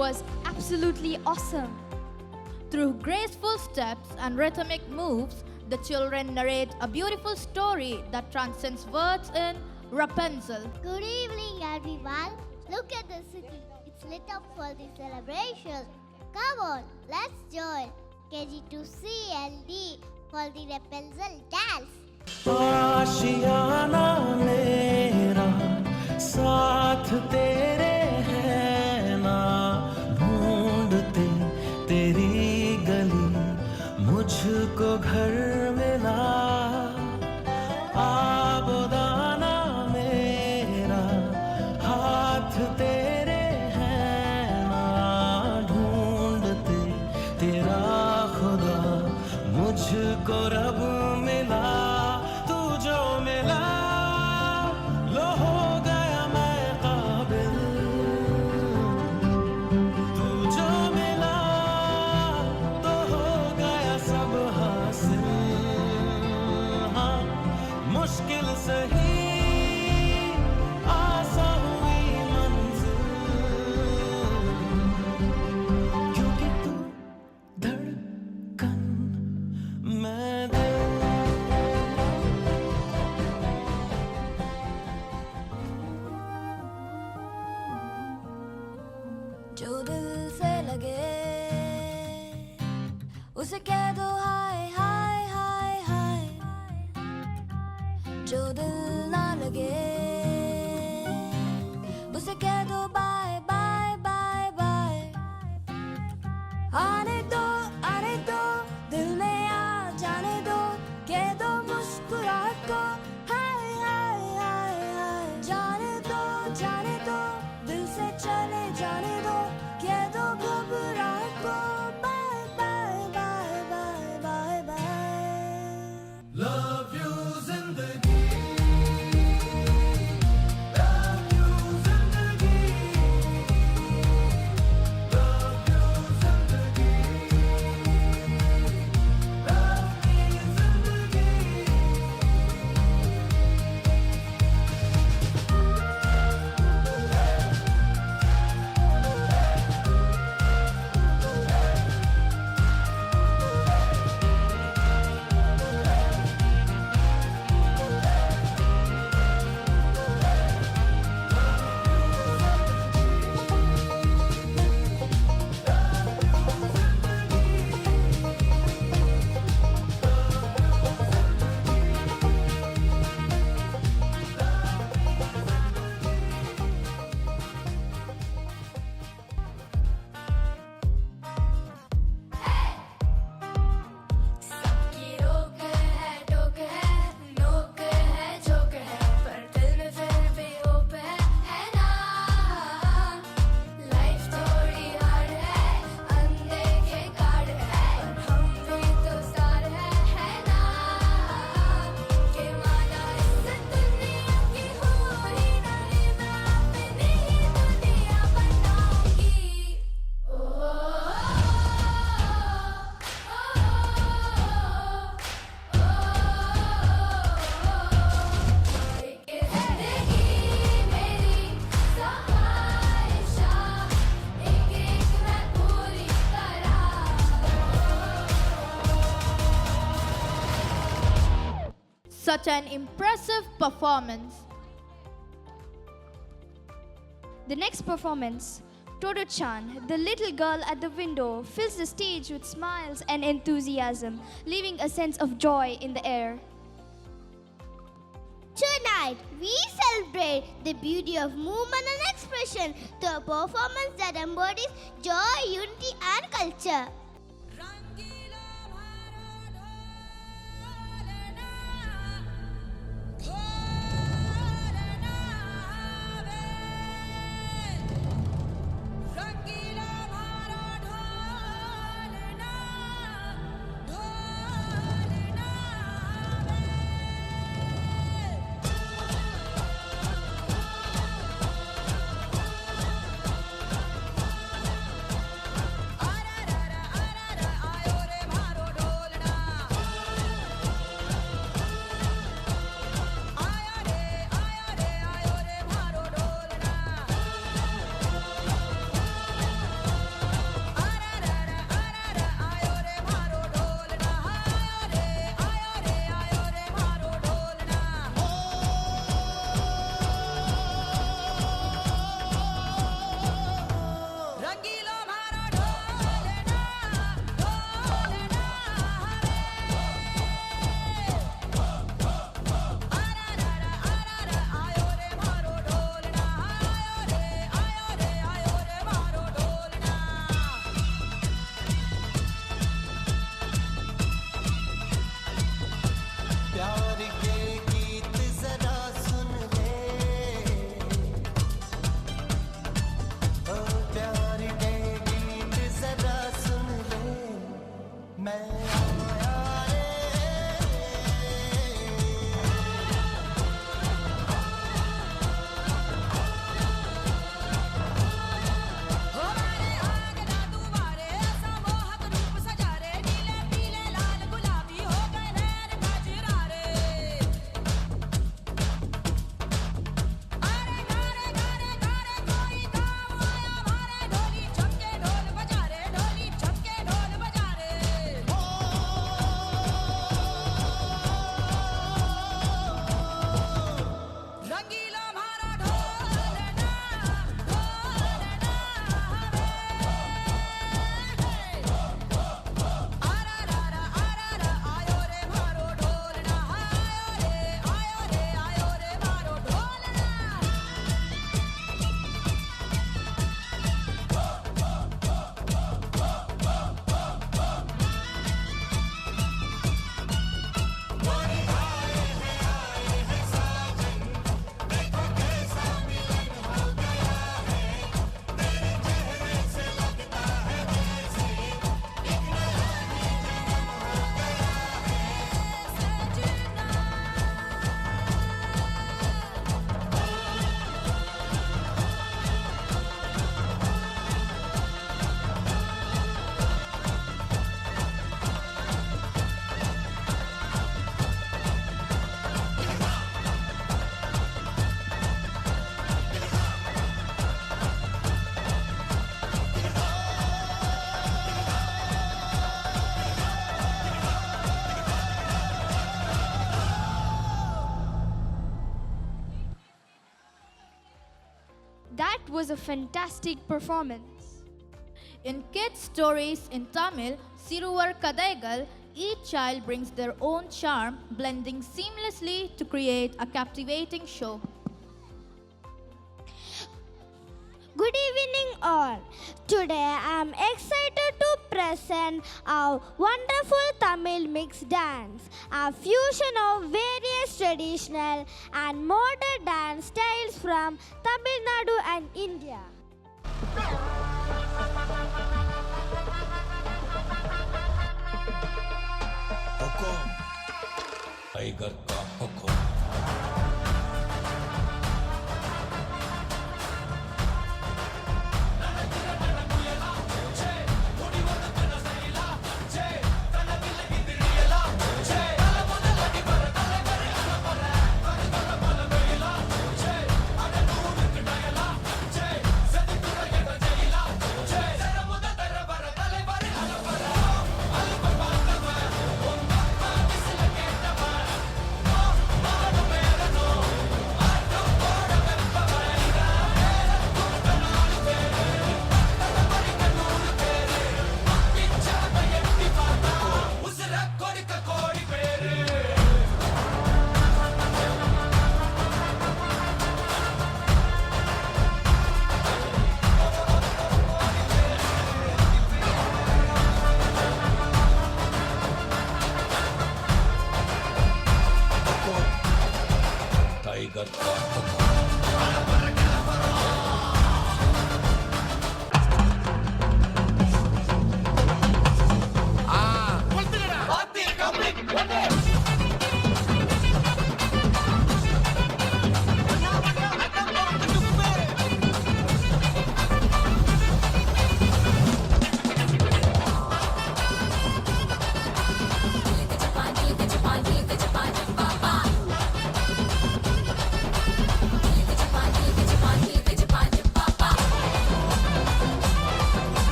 was absolutely awesome. Through graceful steps and rhythmic moves, the children narrate a beautiful story that transcends words in Rapunzel. Good evening, everyone. Look at the city. It's lit up for the celebration. Come on, let's join KG2CLD for the Rapunzel dance. आशियाना मेरा साथ तेरे है ना, ढूंढते तेरी गली मुझको घर मिला। आबोदाना मेरा हाथ तेरे है ना, ढूंढते तेरा खुदा मुझको रब मिला। तू जो मिला लो हो गया मैं काबिल, तू जो मिला तो हो गया सब हासिल। हाँ मुश्किल सही आसा हुई मंजिल, क्योंकि तू धड़कन मैं दिल। जो दिल से लगे उसे कह दो हाय हाय हाय हाय, जो दिल ना लगे उसे कह दो बाय बाय बाय बाय। आने दो दिल में आ जाने दो, कह दो मुस्कुराहट को हाय हाय हाय हाय। जाने दो दिल से चले जाने दो, कह दो घबराहट को bye bye bye bye bye bye. Love you जिंदगी, love you जिंदगी, love you जिंदगी, love me जिंदगी। सबकी रोक है टोक है, नोक है झोंक है, पर दिल में फिर भी होप है ना। लाइफ थोड़ी हार्ड है, अनदेखे कार्ड है, पर हम भी तो स्टार है ना। के माना इस दुनिया की हो ही नहीं, मैं अपनी ही दुनिया बनाऊंगी। जिंदगी मेरी ख्वाहिशा, एक एक मैं पूरी करा। Such an impressive performance. The next performance, Toto-chan, the little girl at the window, fills the stage with smiles and enthusiasm, leaving a sense of joy in the air. Tonight, we celebrate the beauty of movement and expression through a performance that embodies joy, unity, and culture. was a fantastic performance. In kids' stories in Tamil, Siruvar Kadaigal, each child brings their own charm, blending seamlessly to create a captivating show. Good evening, all. Today I am excited to present our wonderful Tamil mixed dance, a fusion of various traditional and modern dance styles from Tamil Nadu and India. Tiger का हुक्म tiger का हुक्म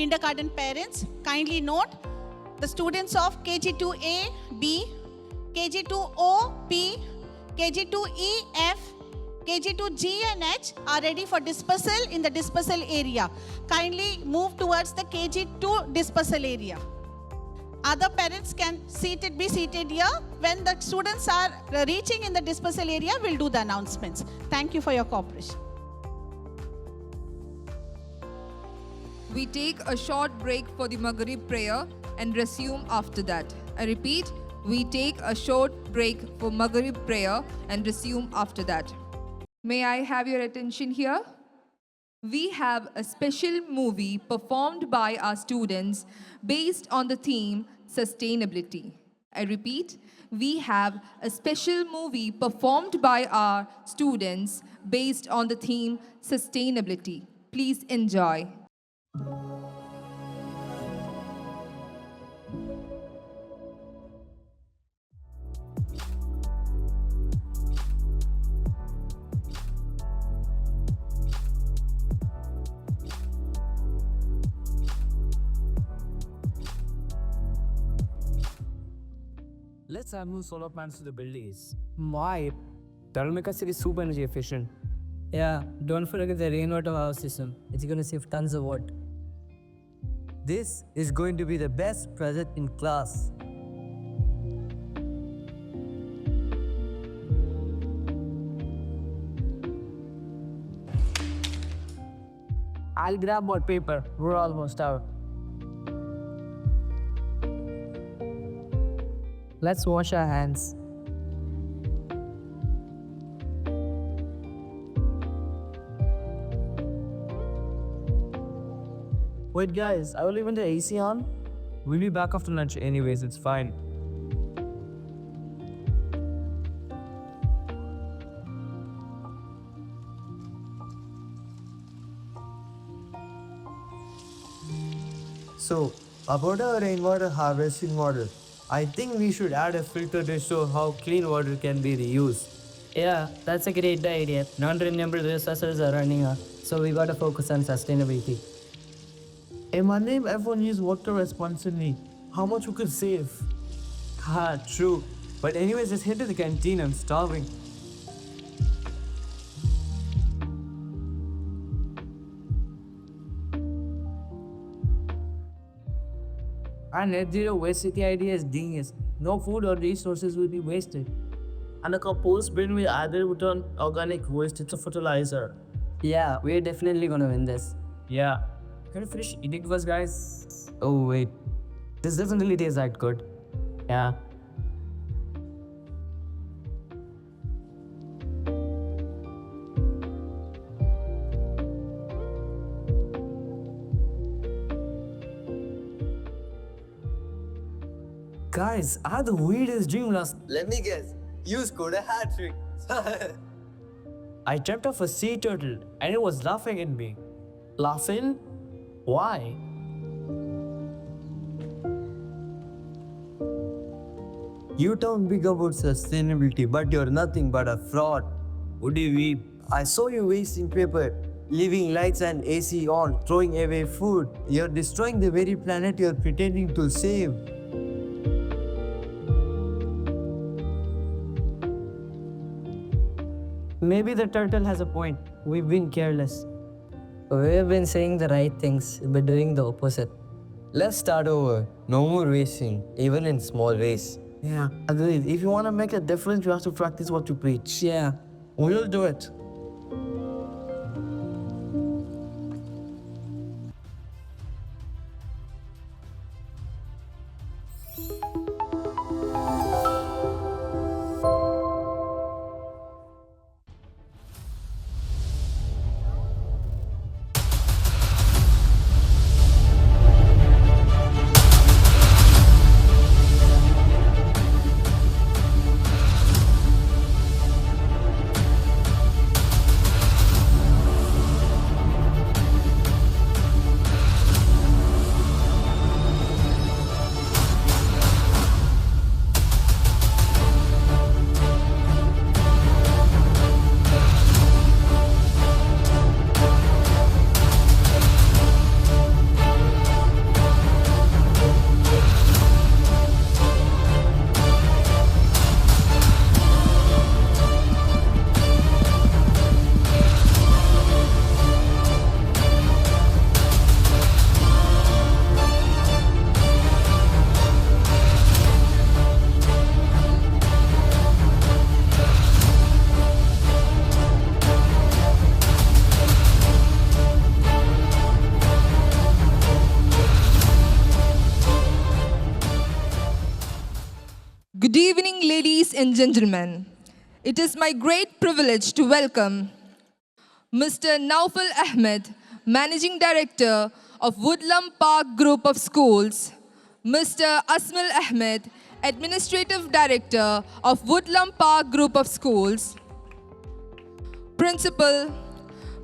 Kindergarten parents, kindly note the students of KG2A, B, KG2O, P, KG2E, F, KG2G and H are ready for dispersal in the dispersal area. Kindly move towards the KG2 dispersal area. Other parents can be seated here. When the students are reaching in the dispersal area, we'll do the announcements. Thank you for your cooperation. We take a short break for the Maghrib prayer and resume after that. I repeat, we take a short break for Maghrib prayer and resume after that. May I have your attention here? We have a special movie performed by our students based on the theme sustainability. I repeat, we have a special movie performed by our students based on the theme sustainability. Please enjoy. Let's add more solar panels to the buildings. Why? That'll make our city super energy efficient. Yeah, don't forget the rainwater harvest system. It's gonna save tons of water. This is going to be the best project in class. I'll grab more paper. We're almost out. Let's wash our hands. Wait, guys, I will leave the AC on. We'll be back after lunch anyways, it's fine. So, about our rainwater harvesting model, I think we should add a filter to show how clean water can be reused. Yeah, that's a great idea. Non-renewable resources are running out, so we gotta focus on sustainability. In my name, everyone use water responsibly. How much we could save? Ha, true. But anyways, let's head to the canteen. I'm starving. Our net zero waste city idea is genius. No food or resources will be wasted. And a compost bin will either return organic waste into fertilizer. Yeah, we're definitely gonna win this. Yeah. Can you finish eating first, guys? Oh, wait. This doesn't really taste that good. Yeah. Guys, I had the weirdest dream last. Let me guess. You scored a hat trick. I dreamt of a sea turtle and it was laughing at me. Laughing? Why? You talk big about sustainability, but you're nothing but a fraud. Would you weep? I saw you wasting paper, leaving lights and AC on, throwing away food. You're destroying the very planet you're pretending to save. Maybe the turtle has a point. We've been careless. We've been saying the right things, but doing the opposite. Let's start over. No more wasting, even in small ways. Yeah, agreed. If you want to make a difference, you have to practice what you preach. Yeah. We'll do it. Good evening, ladies and gentlemen. It is my great privilege to welcome Mr. Naufal Ahmed, Managing Director of Woodlum Park Group of Schools, Mr. Asmal Ahmed, Administrative Director of Woodlum Park Group of Schools, Principal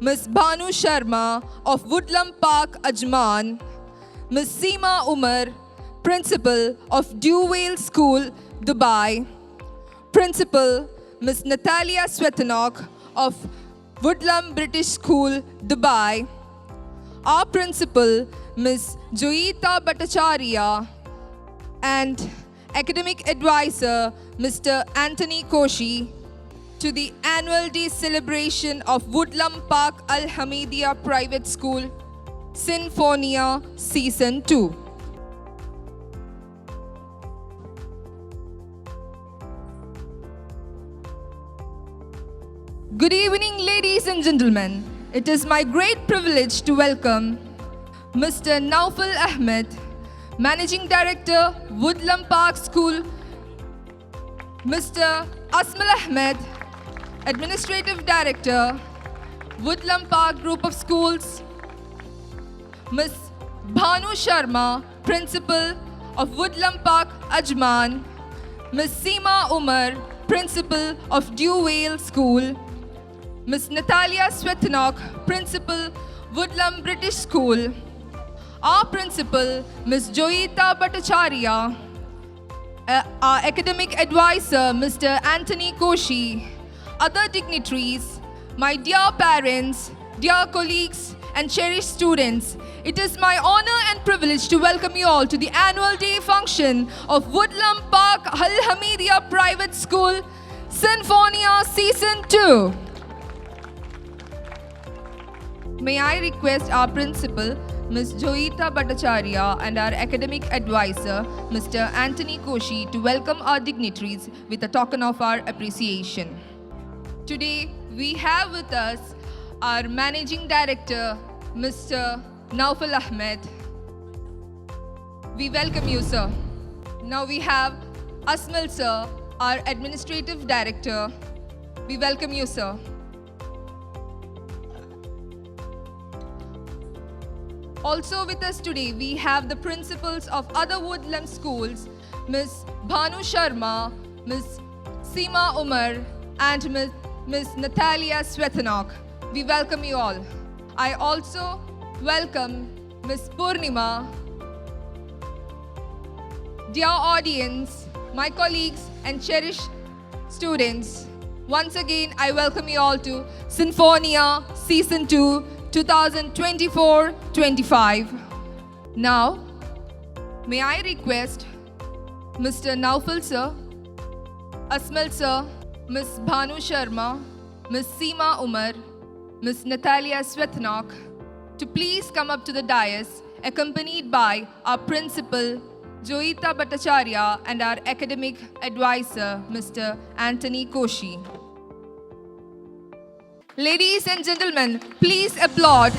Ms. Bhanu Sharma of Woodlum Park Ajman, Ms. Seema Umar, Principal of Dewvale School, Dubai, Principal Ms. Natalia Swetanok of Woodlum British School, Dubai, our Principal Ms. Joyita Bhattacharya, and Academic Advisor Mr. Anthony Koshi, to the Annual Day celebration of Woodland Park Al Hamidia Private School, Sinfonia Season 2. Good evening, ladies and gentlemen. It is my great privilege to welcome Mr. Naufal Ahmed, Managing Director, Woodland Park School, Mr. Asmal Ahmed, Administrative Director, Woodland Park Group of Schools, Ms. Bhanu Sharma, Principal of Woodland Park Ajman, Ms. Seema Umar, Principal of Dewvale School, Ms. Natalia Svethanok, Principal, Woodland British School, our Principal, Ms. Joyita Bhattacharya, our Academic Advisor, Mr. Anthony Koshi, other dignitaries, my dear parents, dear colleagues, and cherished students, it is my honor and privilege to welcome you all to the annual day function of Woodland Park Al Hamidia Private School, Sinfonia Season 2. May I request our Principal, Ms. Joyita Bhattacharya, and our Academic Advisor, Mr. Anthony Koshi, to welcome our dignitaries with a token of our appreciation. Today, we have with us our Managing Director, Mr. Naufal Ahmed. We welcome you, sir. Now we have Asmal, sir, our Administrative Director. We welcome you, sir. Also with us today, we have the principals of other Woodland schools, Ms. Bhanu Sharma, Ms. Seema Umar, and Ms. Natalia Svethanok. We welcome you all. I also welcome Ms. Purnima. Dear audience, my colleagues and cherished students, once again I welcome you all to Sinfonia Season 2 2024-25. Now, may I request Mr. Naufal sir, Asmal sir, Ms. Bhanu Sharma, Ms. Seema Umar, Ms. Natalia Svethanok to please come up to the dais, accompanied by our Principal, Joyita Bhattacharya, and our Academic Advisor, Mr. Anthony Koshi. Ladies and gentlemen, please applaud.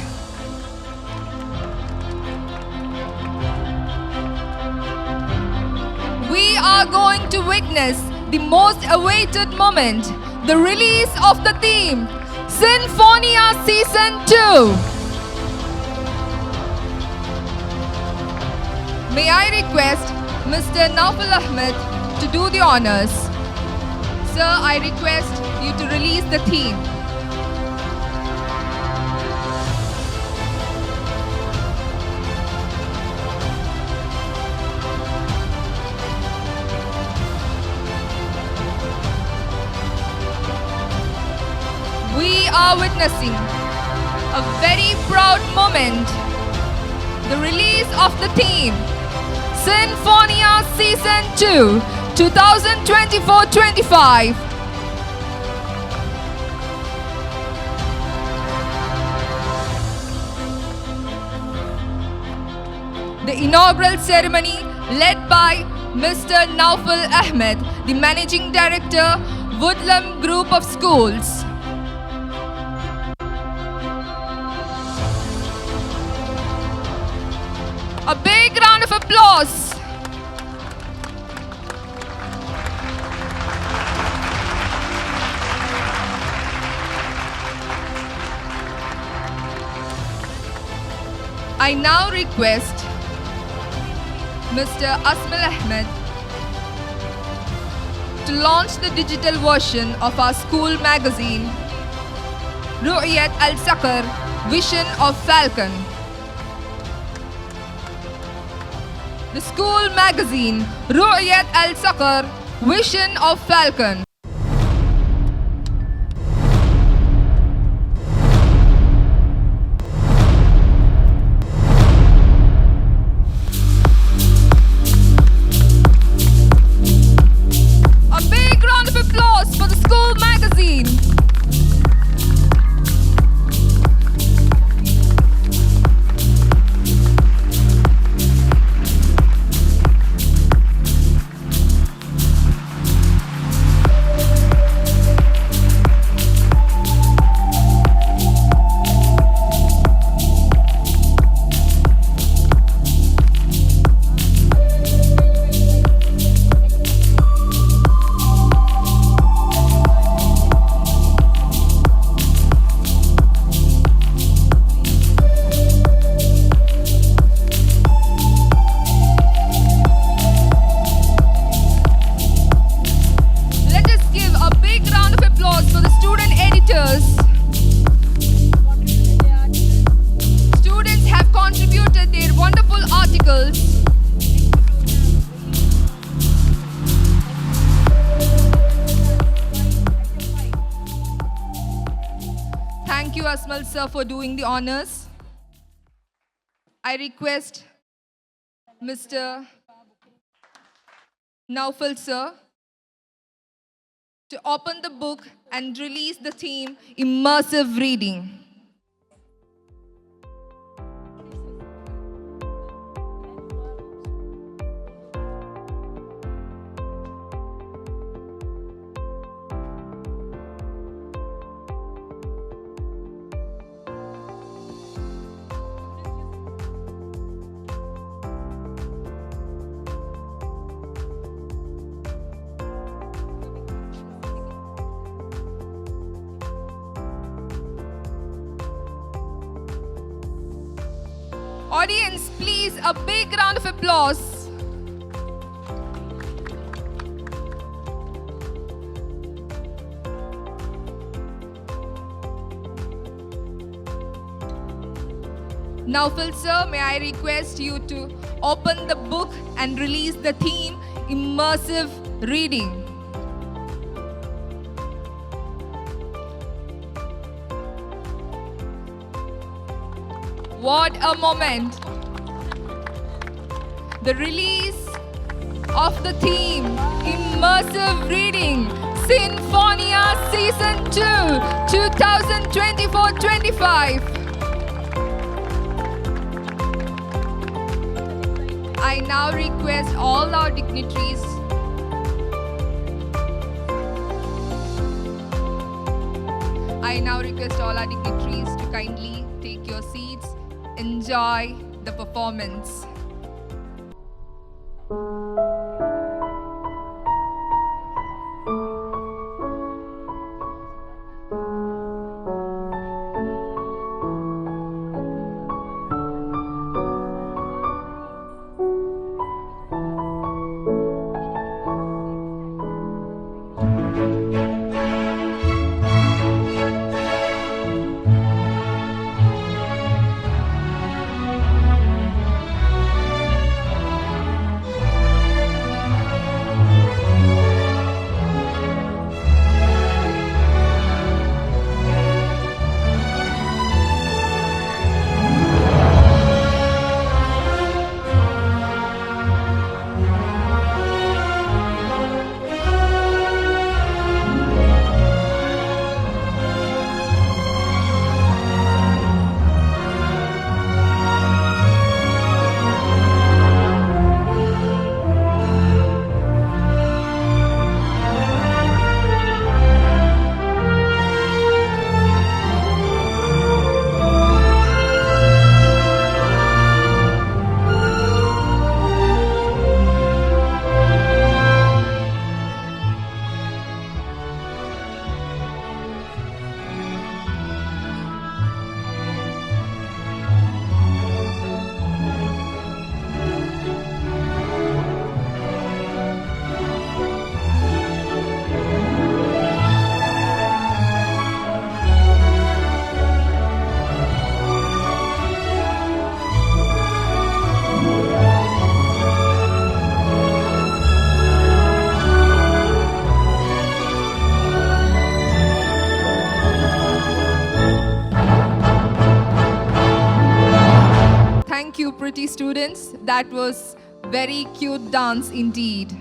We are going to witness the most awaited moment, the release of the theme, Sinfonia Season 2. May I request Mr. Naufal Ahmed to do the honors. Sir, I request you to release the theme. We are witnessing a very proud moment, the release of the theme, Sinfonia Season 2, 2024-25. The inaugural ceremony led by Mr. Naufal Ahmed, the Managing Director, Woodland Group of Schools. A big round of applause. I now request Mr. Asmal Ahmed to launch the digital version of our school magazine, Ru'yat Al-Saqar, Vision of Falcon. The school magazine, Ru'yat Al-Saqar, Vision of Falcon. Thank you, Asmal sir, for doing the honors. I request Mr. Naufal sir to open the book and release the theme Immersive Reading. Audience, please, a big round of applause. Naufal sir, may I request you to open the book and release the theme Immersive Reading. What a moment! The release of the theme Immersive Reading Sinfonia Season 2 2024-25. I now request all our dignitaries to kindly take your seats. Enjoy the performance. Thank you, pretty students. That was very cute dance indeed.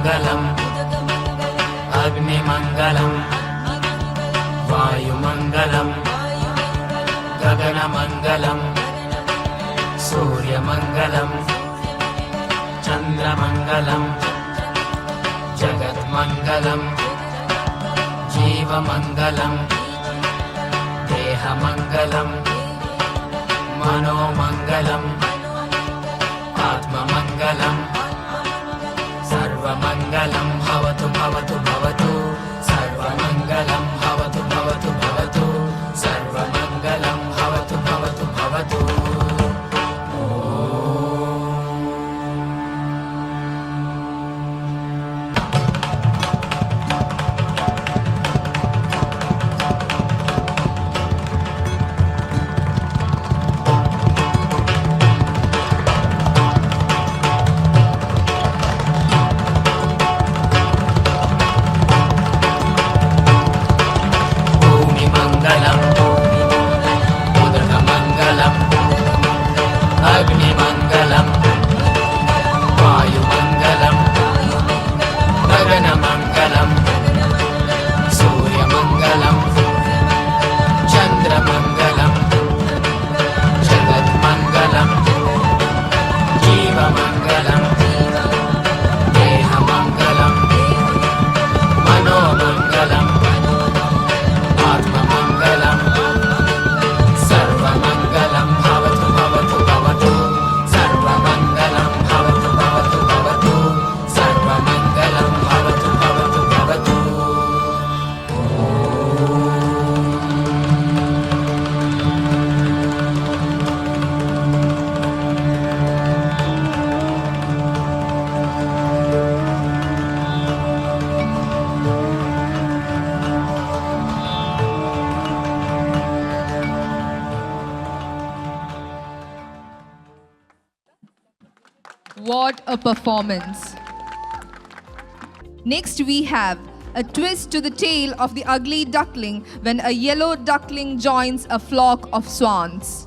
उदकमङ्गलम् अग्निमङ्गलम् वायुमङ्गलम् गगनमङ्गलम् सूर्यमङ्गलम् चन्द्रमङ्गलम् जगन्मङ्गलम् जीवमङ्गलम् देहमङ्गलम् मनोमङ्गलम् आत्ममङ्गलम् सर्वमङ्गलं भवतु भवतु भवतु सर्वमङ्गलं भवतु भवतु भवतु सर्वमङ्गलं भवतु भवतु भवतु अग्निमङ्गलम् वायुमङ्गलम् गगनमङ्गलम् सूर्यमङ्गलम् चन्द्रमङ्गलम् जगन्मङ्गलम् जीवमङ्गलम् देहमङ्गलम् मनोमङ्गलम् आत्ममङ्गलम् सर्वमङ्गलं भवतु भवतु भवतु सर्वमङ्गलं भवतु भवतु भवतु सर्वमङ्गलं भवतु भवतु भवतु What a performance! Next, we have a twist to the tale of the ugly duckling when a yellow duckling joins a flock of swans.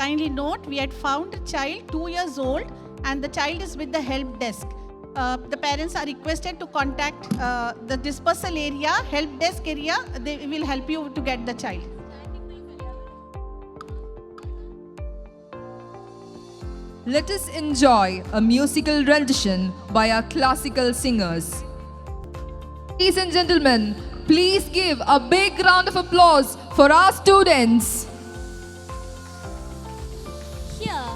kindly note, we had found a child 2 years old and the child is with the help desk. The parents are requested to contact the dispersal area, help desk area. They will help you to get the child. Let us enjoy a musical rendition by our classical singers. Ladies and gentlemen, please give a big round of applause for our students. Here,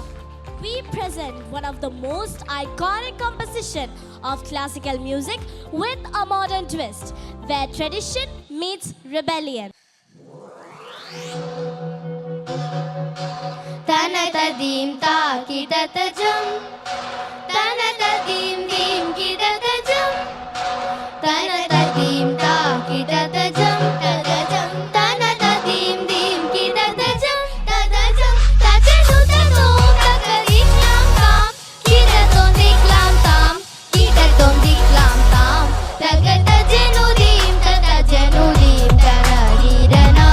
we present one of the most iconic composition of classical music with a modern twist, where tradition meets rebellion. Tanatadim ta kidatajam, tanatadim dim kidatajam, tanatadim ta kidatajam, tadajam, tanatadim dim kidatajam, tadajam, tajanu tanu takadim lam tam, kidaton diklam tam, kidaton diklam tam, tagatajanu dim tanadirana.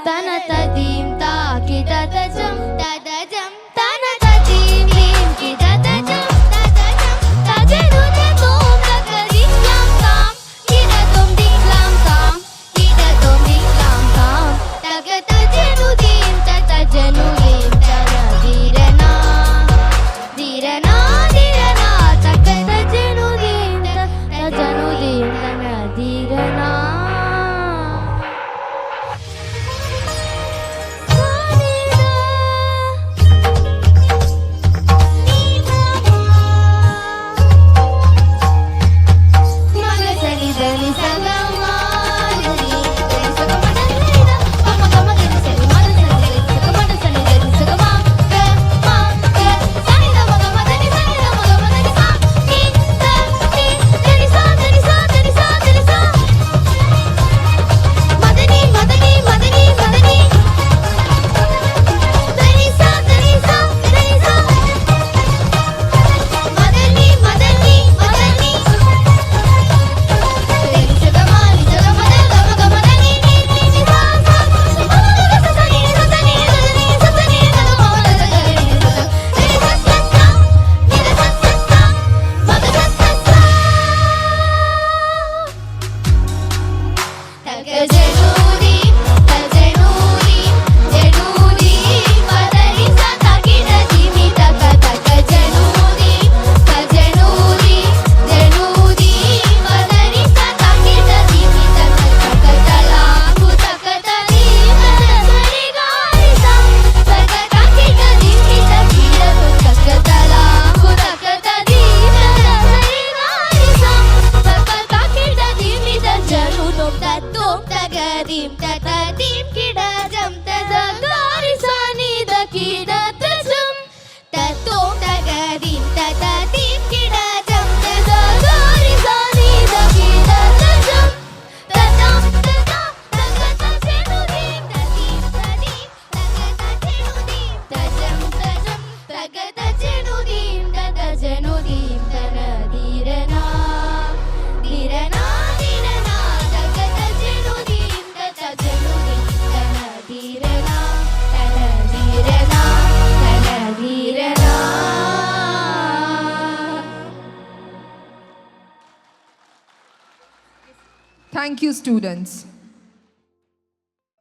Tanatadim ta kidatajam, tadajam, tanatadim dim kidatajam, tadajam, tajanu tatum takadim lam tam, kidatum diklam tam, kidatum diklam tam, tagatajanu dim tatajanu dim tanadirana, dirana dirana, tagatajanu dim tatajanu dim tanadirana. Thank you, students.